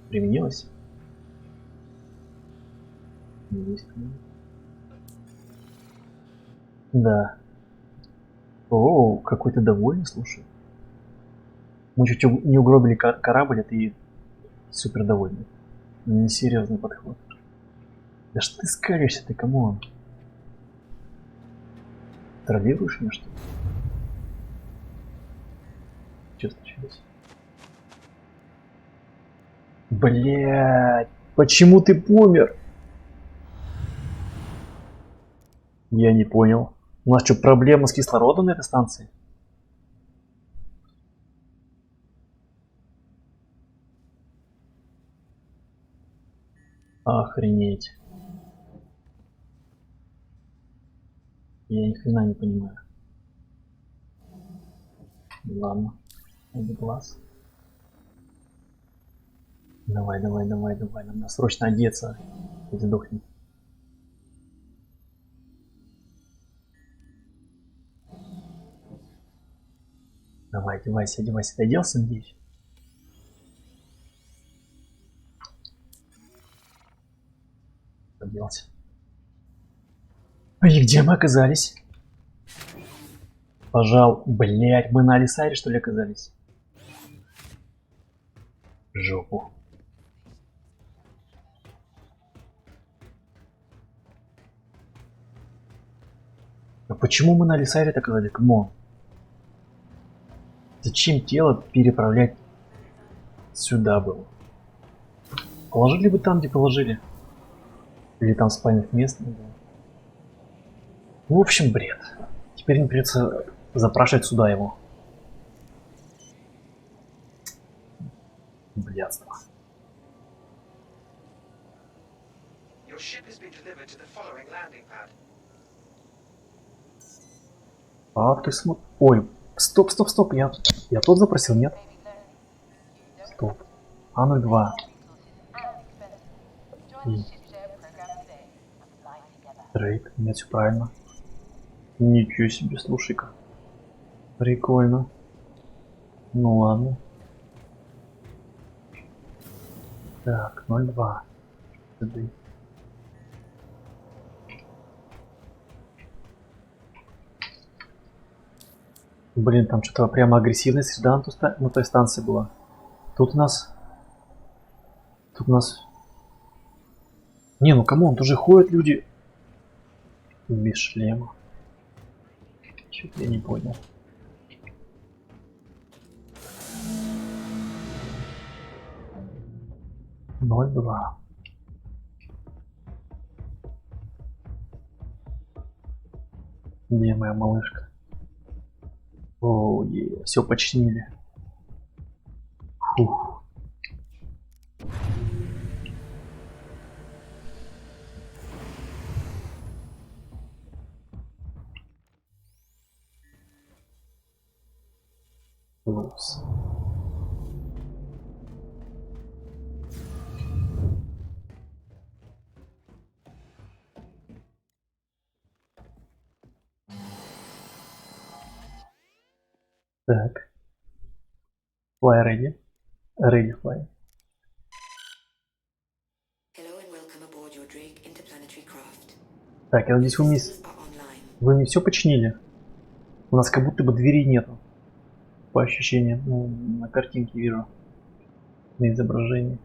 Применилось? Есть. Да. О, какой ты довольный, слушай. Мы чуть не угробили корабль, а ты супер довольный. Несерьезный подход. Да что ты скалишься, ты кому? Троллируешь меня, что ли? Что случилось? Блять, почему ты помер? Я не понял. У нас что, проблема с кислородом на этой станции? Охренеть. Я ни хрена не понимаю. Ладно. Это глаз. Давай. Нам надо срочно одеться. И сдохнем. Давай, одевайся. Ты оделся, надеюсь? Оделся. И где мы оказались? Блять, мы на Алисаре, что ли, оказались? Жопу. А почему мы на Алисаре оказались? Камон. Зачем тело переправлять сюда было? Положили бы там, где положили. Или там спальных мест не было. В общем, бред. Теперь не придется запрашивать сюда его. Блядство. Your ship has been delivered to the following landing pad. Ты смотри. Ой, стоп. Я тот запросил, нет? Стоп. А02. Трейд, нет, все правильно. Ничего себе, слушай-ка. Прикольно. Ну ладно. Так, 02. Блин, там что-то прямо агрессивная среда на той станции была. Тут у нас... Не, ну камон, тут же ходят люди без шлема. Чё-то я не понял. Ноль два. Где моя малышка? Все починили. Фух. Упс. Так. Fly ready. Ready fly. Hello and welcome aboard aboard your Drake interplanetary craft. Так, я надеюсь, Systems are online. вы мне все починили? У нас как будто бы двери нету. По ощущениям. Ну, на картинке вижу. На изображении.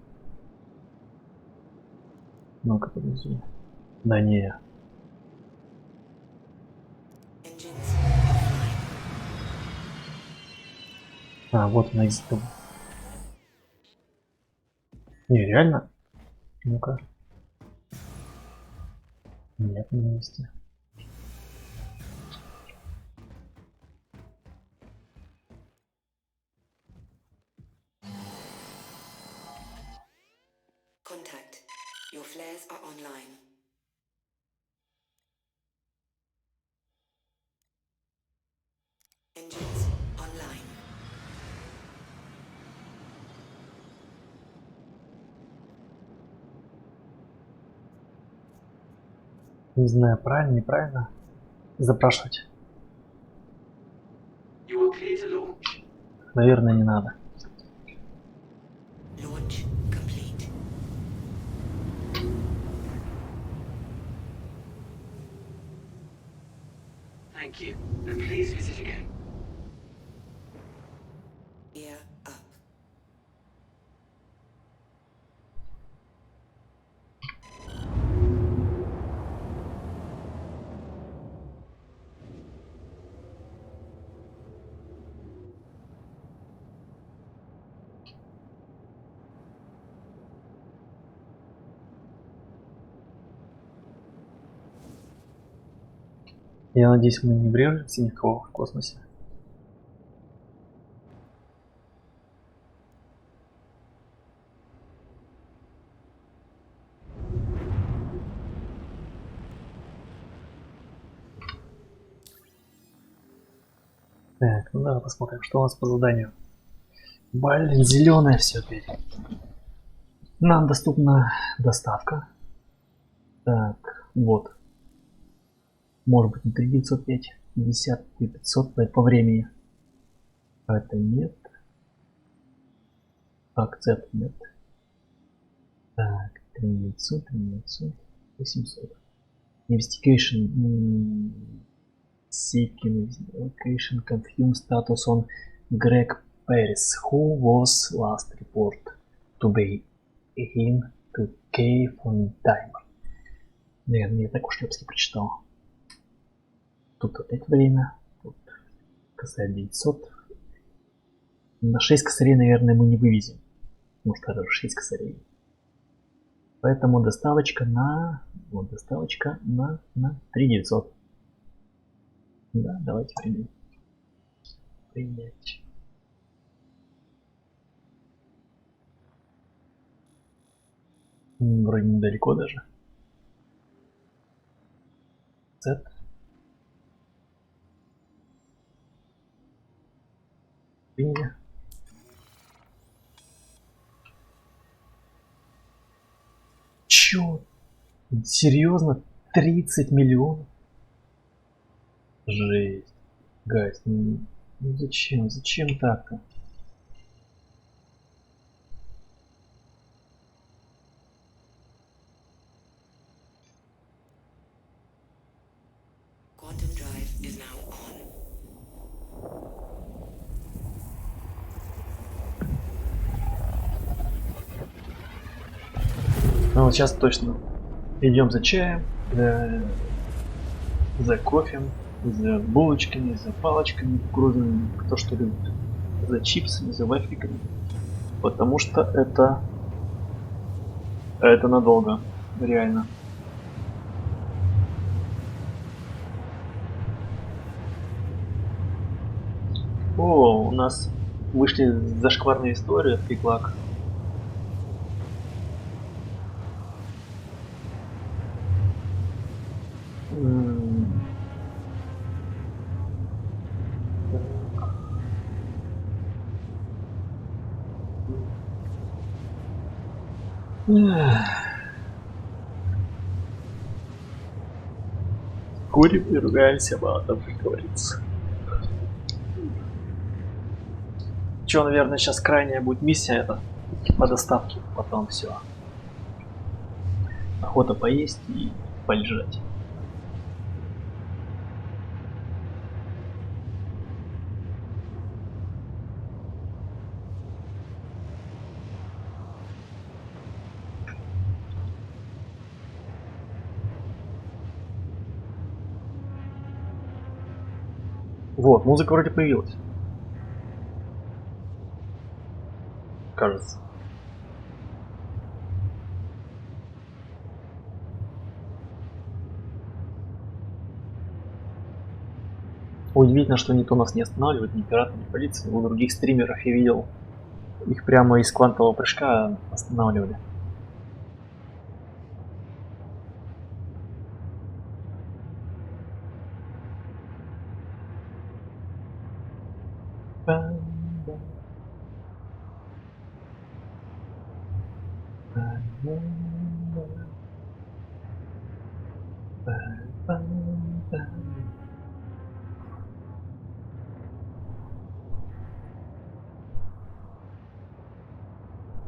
Ну-ка, подожди. Да не. Engines offline. А, вот она экзит. Не, реально? Ну-ка. Нет, на месте. Contact. Your flares are online. Engines online. Не знаю, правильно, неправильно запрашивать. You are clear to launch. Наверное, не надо. Launch complete. Thank you. And please visit again. Gear up. Я надеюсь, мы не врежемся никого в космосе. Так, ну давай посмотрим, что у нас по заданию. Блин, зеленое все опять. Нам доступна доставка. Так, вот. Может быть, не 3905, 50 и 500 по времени. А это нет. Акцепт нет. Так, 3900, 3900, 800. Investigation. Seeking location confirm status on Greg Paris, who was last report to be in to cave on timer. Наверное, я так уж лепски прочитал. Тут опять время. Тут косарь 900. На 6 косарей, наверное, мы не вывезем. Потому что это 6 косарей. Поэтому доставочка на... Вот доставочка на 3900. Да, давайте примем. Принять. Вроде недалеко даже. Z. Приняли. Чё? Серьезно? 30 миллионов? Жесть. Гайс, ну зачем? Зачем так-то? Quantum drive is now on. Ну вот сейчас точно идем за чаем, за кофе, за булочками, за палочками кукурузными, кто что любит, за чипсами, за вафельками, потому что это надолго, реально. О, у нас вышли зашкварные истории от Фиклак. Курим и ругаемся матом, как говорится. Че, наверное, сейчас крайняя будет миссия это по доставке, потом все. охота поесть и полежать. Вот, музыка вроде появилась. Кажется. Удивительно, что никто нас не останавливает, ни пираты, ни полиция. У других стримеров я видел, их прямо из квантового прыжка останавливали.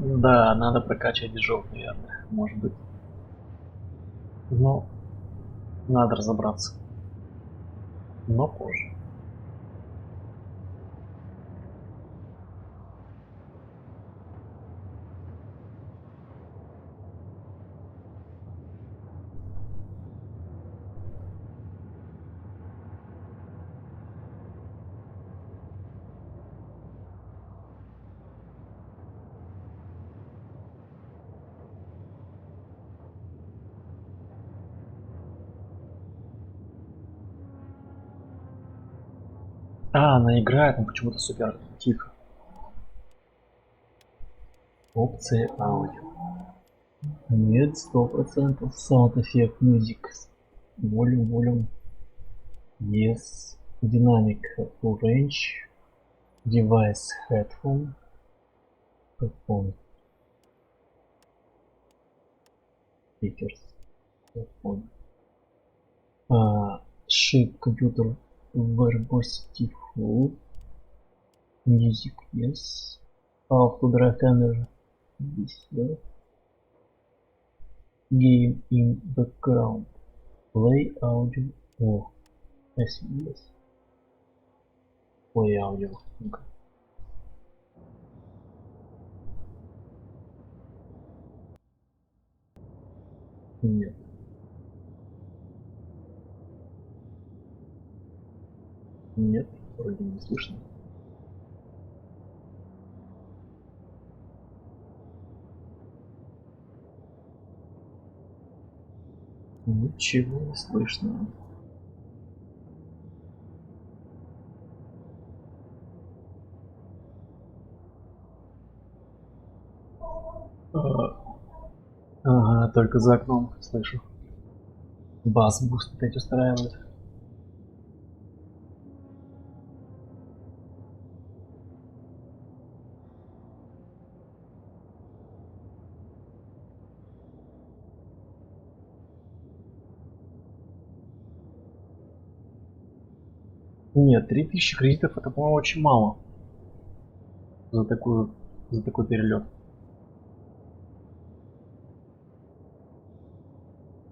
Да, надо прокачивать движок, наверное, может быть. Но надо разобраться. Но позже. А, она играет, но почему-то супер тихо. Опции аудио. Нет, 100% sound effect music. Volume. Yes. Dynamic full range. Device headphone. Headphone. Speakers. Headphone. Shape computer verbosity full. Music, yes. Auto drive energy. This, yeah. Game in background. Play audio. Oh, I see, yes. Play audio. Okay. Нет. Нет, вроде не слышно. Ничего не слышно. Ага, только за окном слышу. Бас-буст опять устраивает. Нет, 3000 кредитов это, по-моему, очень мало. За такой перелет.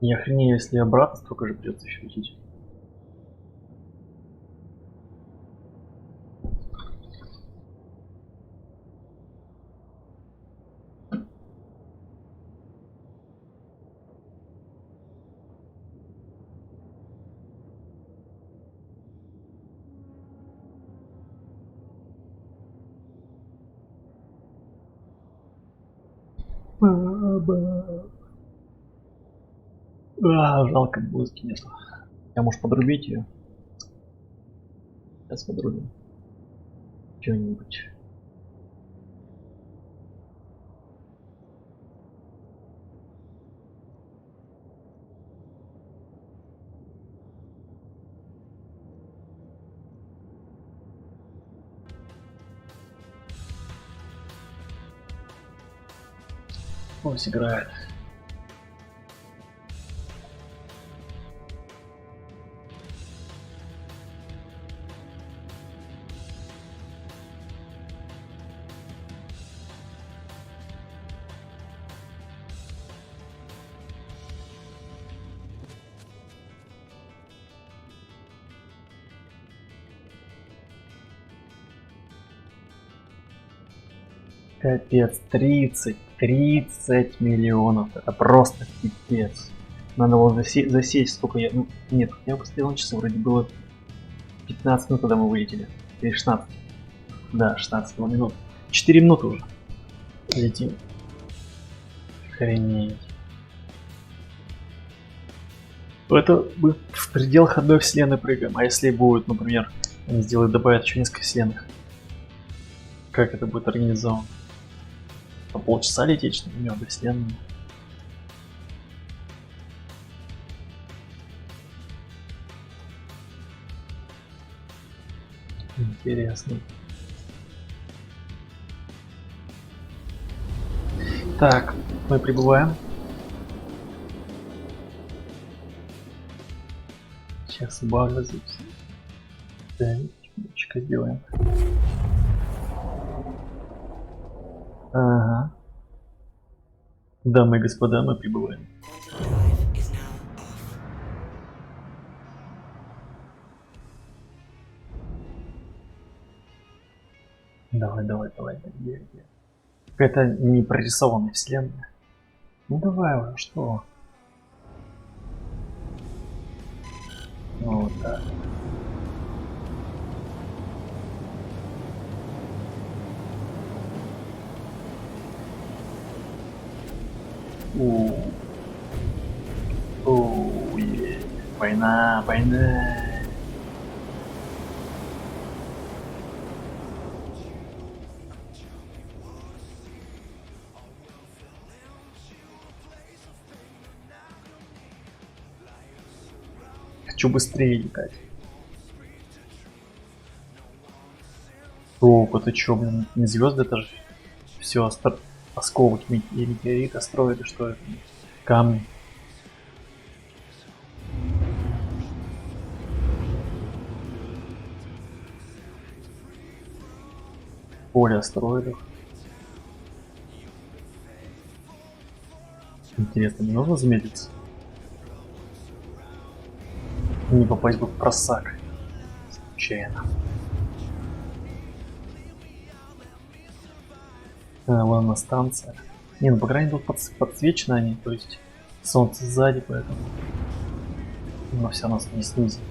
Я охренею, если обратно столько же придется еще лететь. Жалко, музыки нету. Я, может, подрубить ее? Сейчас подрубим. Что-нибудь. Пусть играет. Капец, 30 миллионов. Это просто пипец. Надо было засесть, сколько я... Ну, нет, я посмотрел на часы, вроде было 15 минут, когда мы вылетели. Или 16. Да, 16 минут. 4 минуты уже. Летим. Охренеть. Это мы в пределах одной вселенной прыгаем. А если будет, например, они сделают, добавят еще несколько вселенных? Как это будет организовано? По полчаса лететь, что ли, до вселенной? Интересно. Так, мы прибываем. Сейчас баг разыграется. Так, чуть-чуть сделаем. Ага. Дамы и господа, мы прибываем. Quantum drive is now off. Давай. Какая-то не прорисованная вселенная. Ну давай уже, что? Ну вот так. Война. Хочу быстрее летать. О, это чё, блин, не звезды, это же все осколки и метеориты строят, и что это? Камни. Поле астероидов. Интересно, не нужно замедлиться? Не попасть бы в просак. Случайно. Ладно, станция. Не, ну по крайней мере тут подсвечены они, то есть солнце сзади, поэтому. Но все нас не снизит.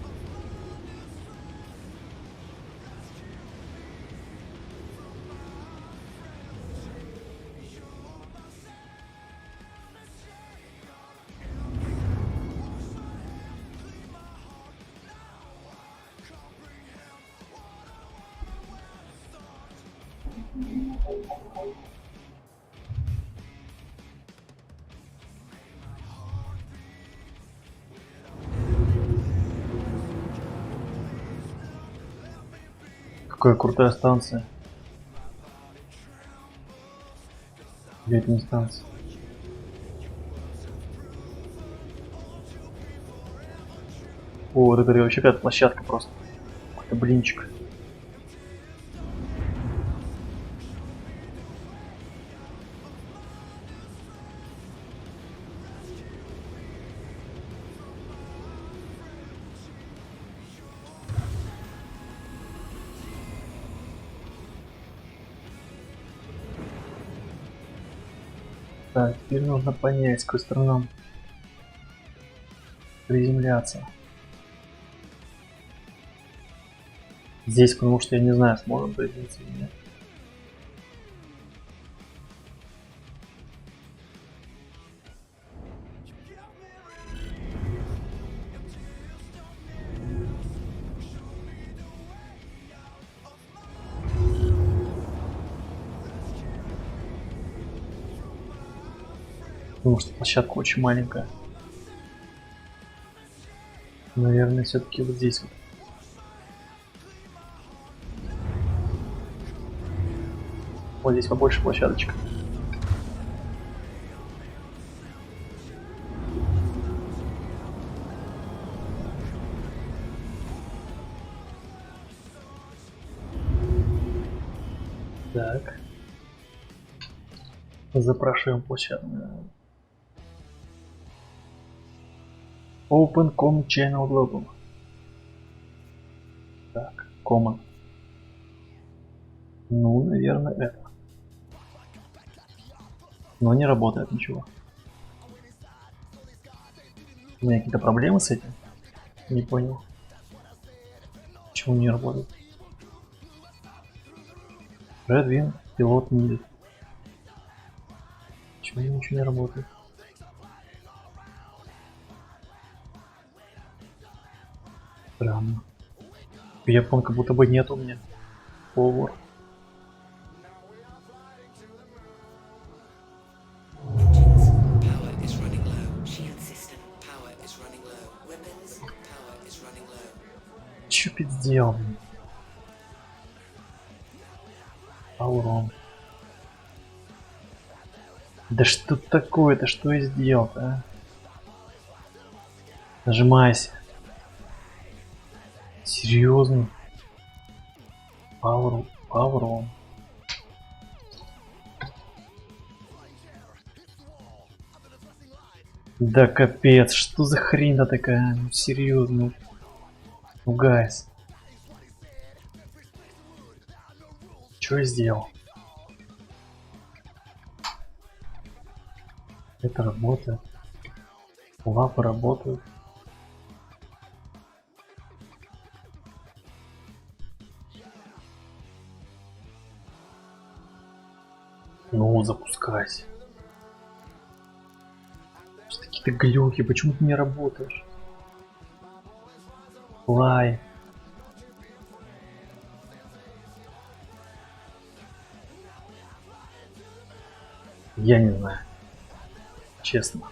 Какая крутая станция. Или это не станция? О, вот это вообще какая-то площадка просто. Какой-то блинчик. Так, теперь нужно понять, с какой стороны нам приземляться. Здесь, потому что я не знаю, сможем приземлиться или нет. Потому что площадка очень маленькая. Наверное, все-таки вот здесь вот. Вот здесь побольше площадочка. Так. Запрашиваем площадку. Open.com Channel Global. Так, Common. Ну, наверное, это. Но не работает ничего. У меня какие-то проблемы с этим? Не понял. Почему не работает? Redwin, пилот needed. Почему ничего не работает? Странно. Япон как будто бы нет у меня. Повар. Engines, power is running low. Shield system, power is running low. Weapons, power is running low. Чё опять сделал? Аурон. Да что такое-то? Что я сделал-то, а? Нажимайся. Серьезно? Паурон. Да капец, что за хрень-то такая? Ну серьезно. Ну гайс. Что я сделал? Это работает. Лапы работают. Ну, запускайся. Что какие-то глюки, почему ты не работаешь? Лай. Я не знаю. Честно.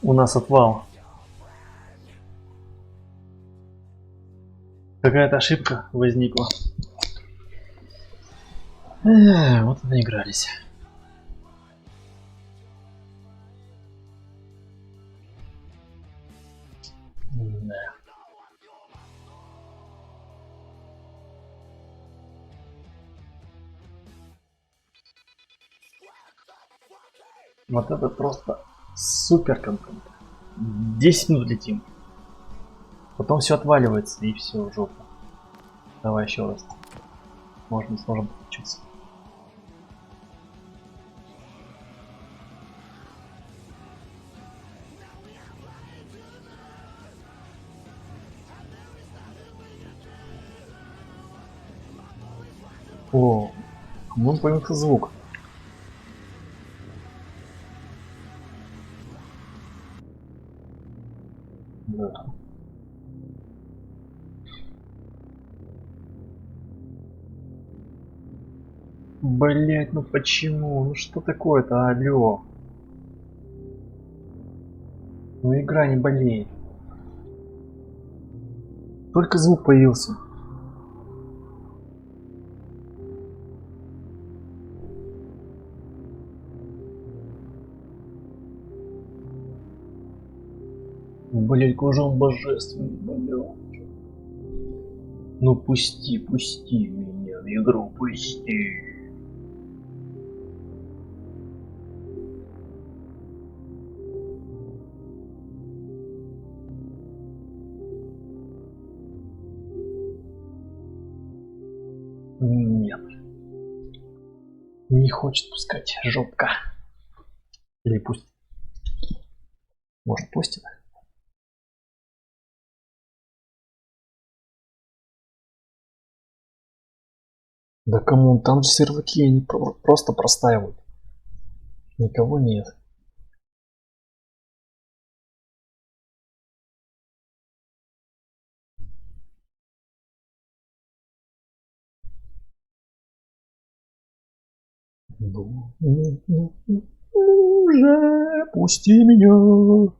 У нас отвал. Какая-то ошибка возникла. Вот и наигрались. Да. Вот это просто супер контент. 10 минут летим. Потом все отваливается и все в жопу. Давай еще раз. Можно сможем подключиться. О, ну появился звук. Да. Блять, ну почему? Ну что такое-то, алло? Ну игра не болеет. Только звук появился. Блять, уже он божественный, блядь. Ну пусти меня в игру, пусти. Нет. Не хочет пускать, жопка. Или пусть. Может пустит? Да кому? Там же серваки, они просто простаивают. Никого нет. Уже пусти меня.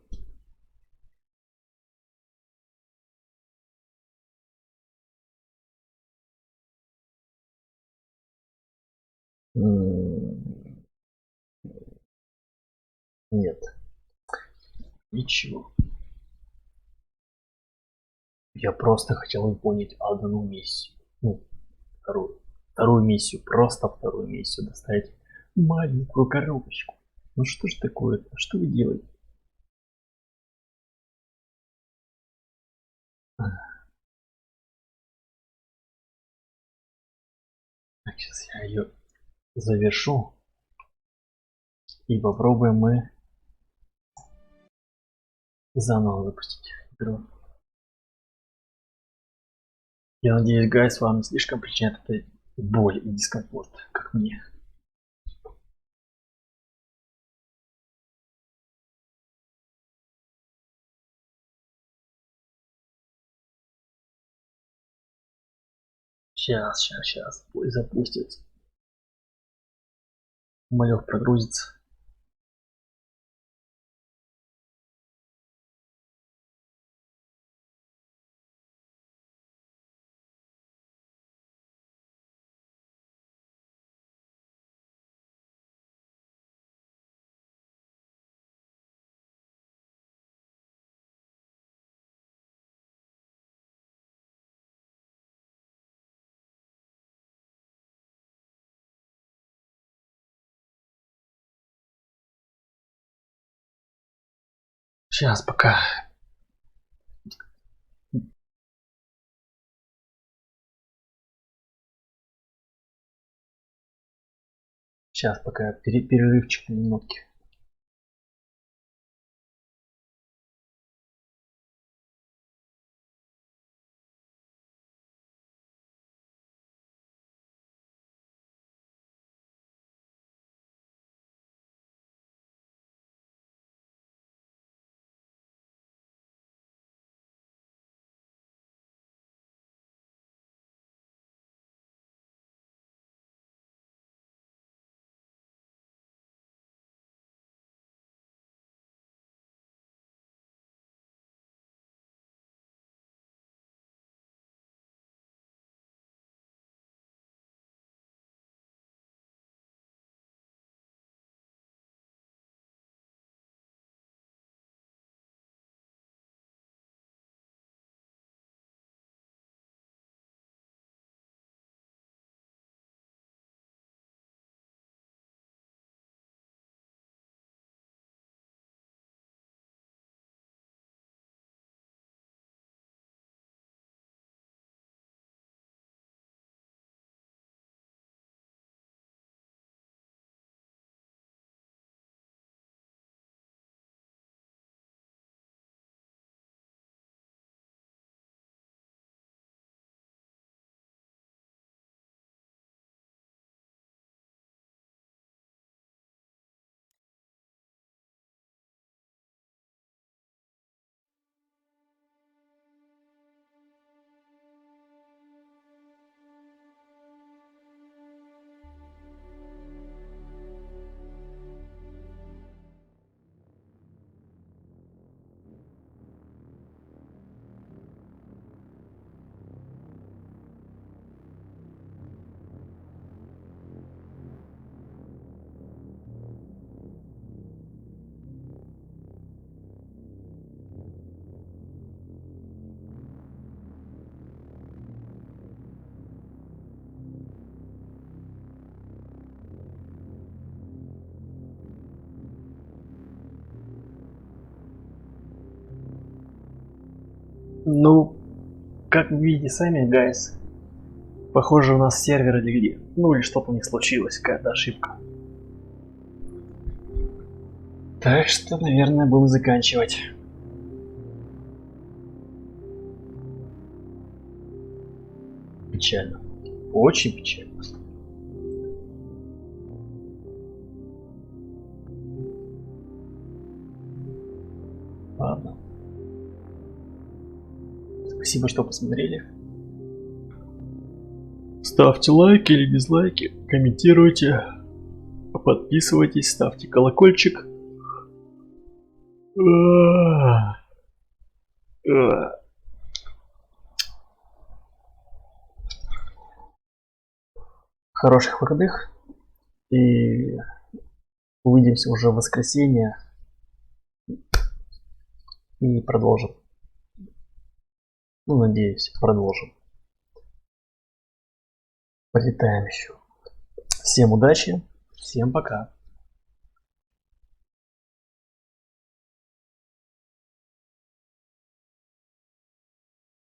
Нет. Ничего. Я просто хотел выполнить одну миссию. Ну, вторую. Вторую миссию. Просто вторую миссию. Доставить маленькую коробочку. Ну что ж такое-то? Что вы делаете? Я ее завершу. И попробуем мы заново запустить игру. Я надеюсь, гайс, вам не слишком причиняет это боль и дискомфорт, как мне. Сейчас. Пусть запустится. Малек прогрузится. Сейчас пока. Сейчас пока перерывчик на минутки. Ну, как вы видите сами, гайс, похоже, у нас серверы легли. Ну или что-то у них случилось, какая-то ошибка. Так что, наверное, будем заканчивать. Печально. Очень печально. Ладно. Спасибо, что посмотрели. Ставьте лайки или дизлайки, комментируйте, подписывайтесь, ставьте колокольчик. Хороших выходных и увидимся уже в воскресенье и продолжим. Ну, надеюсь, продолжим. Полетаем еще. Всем удачи, всем пока.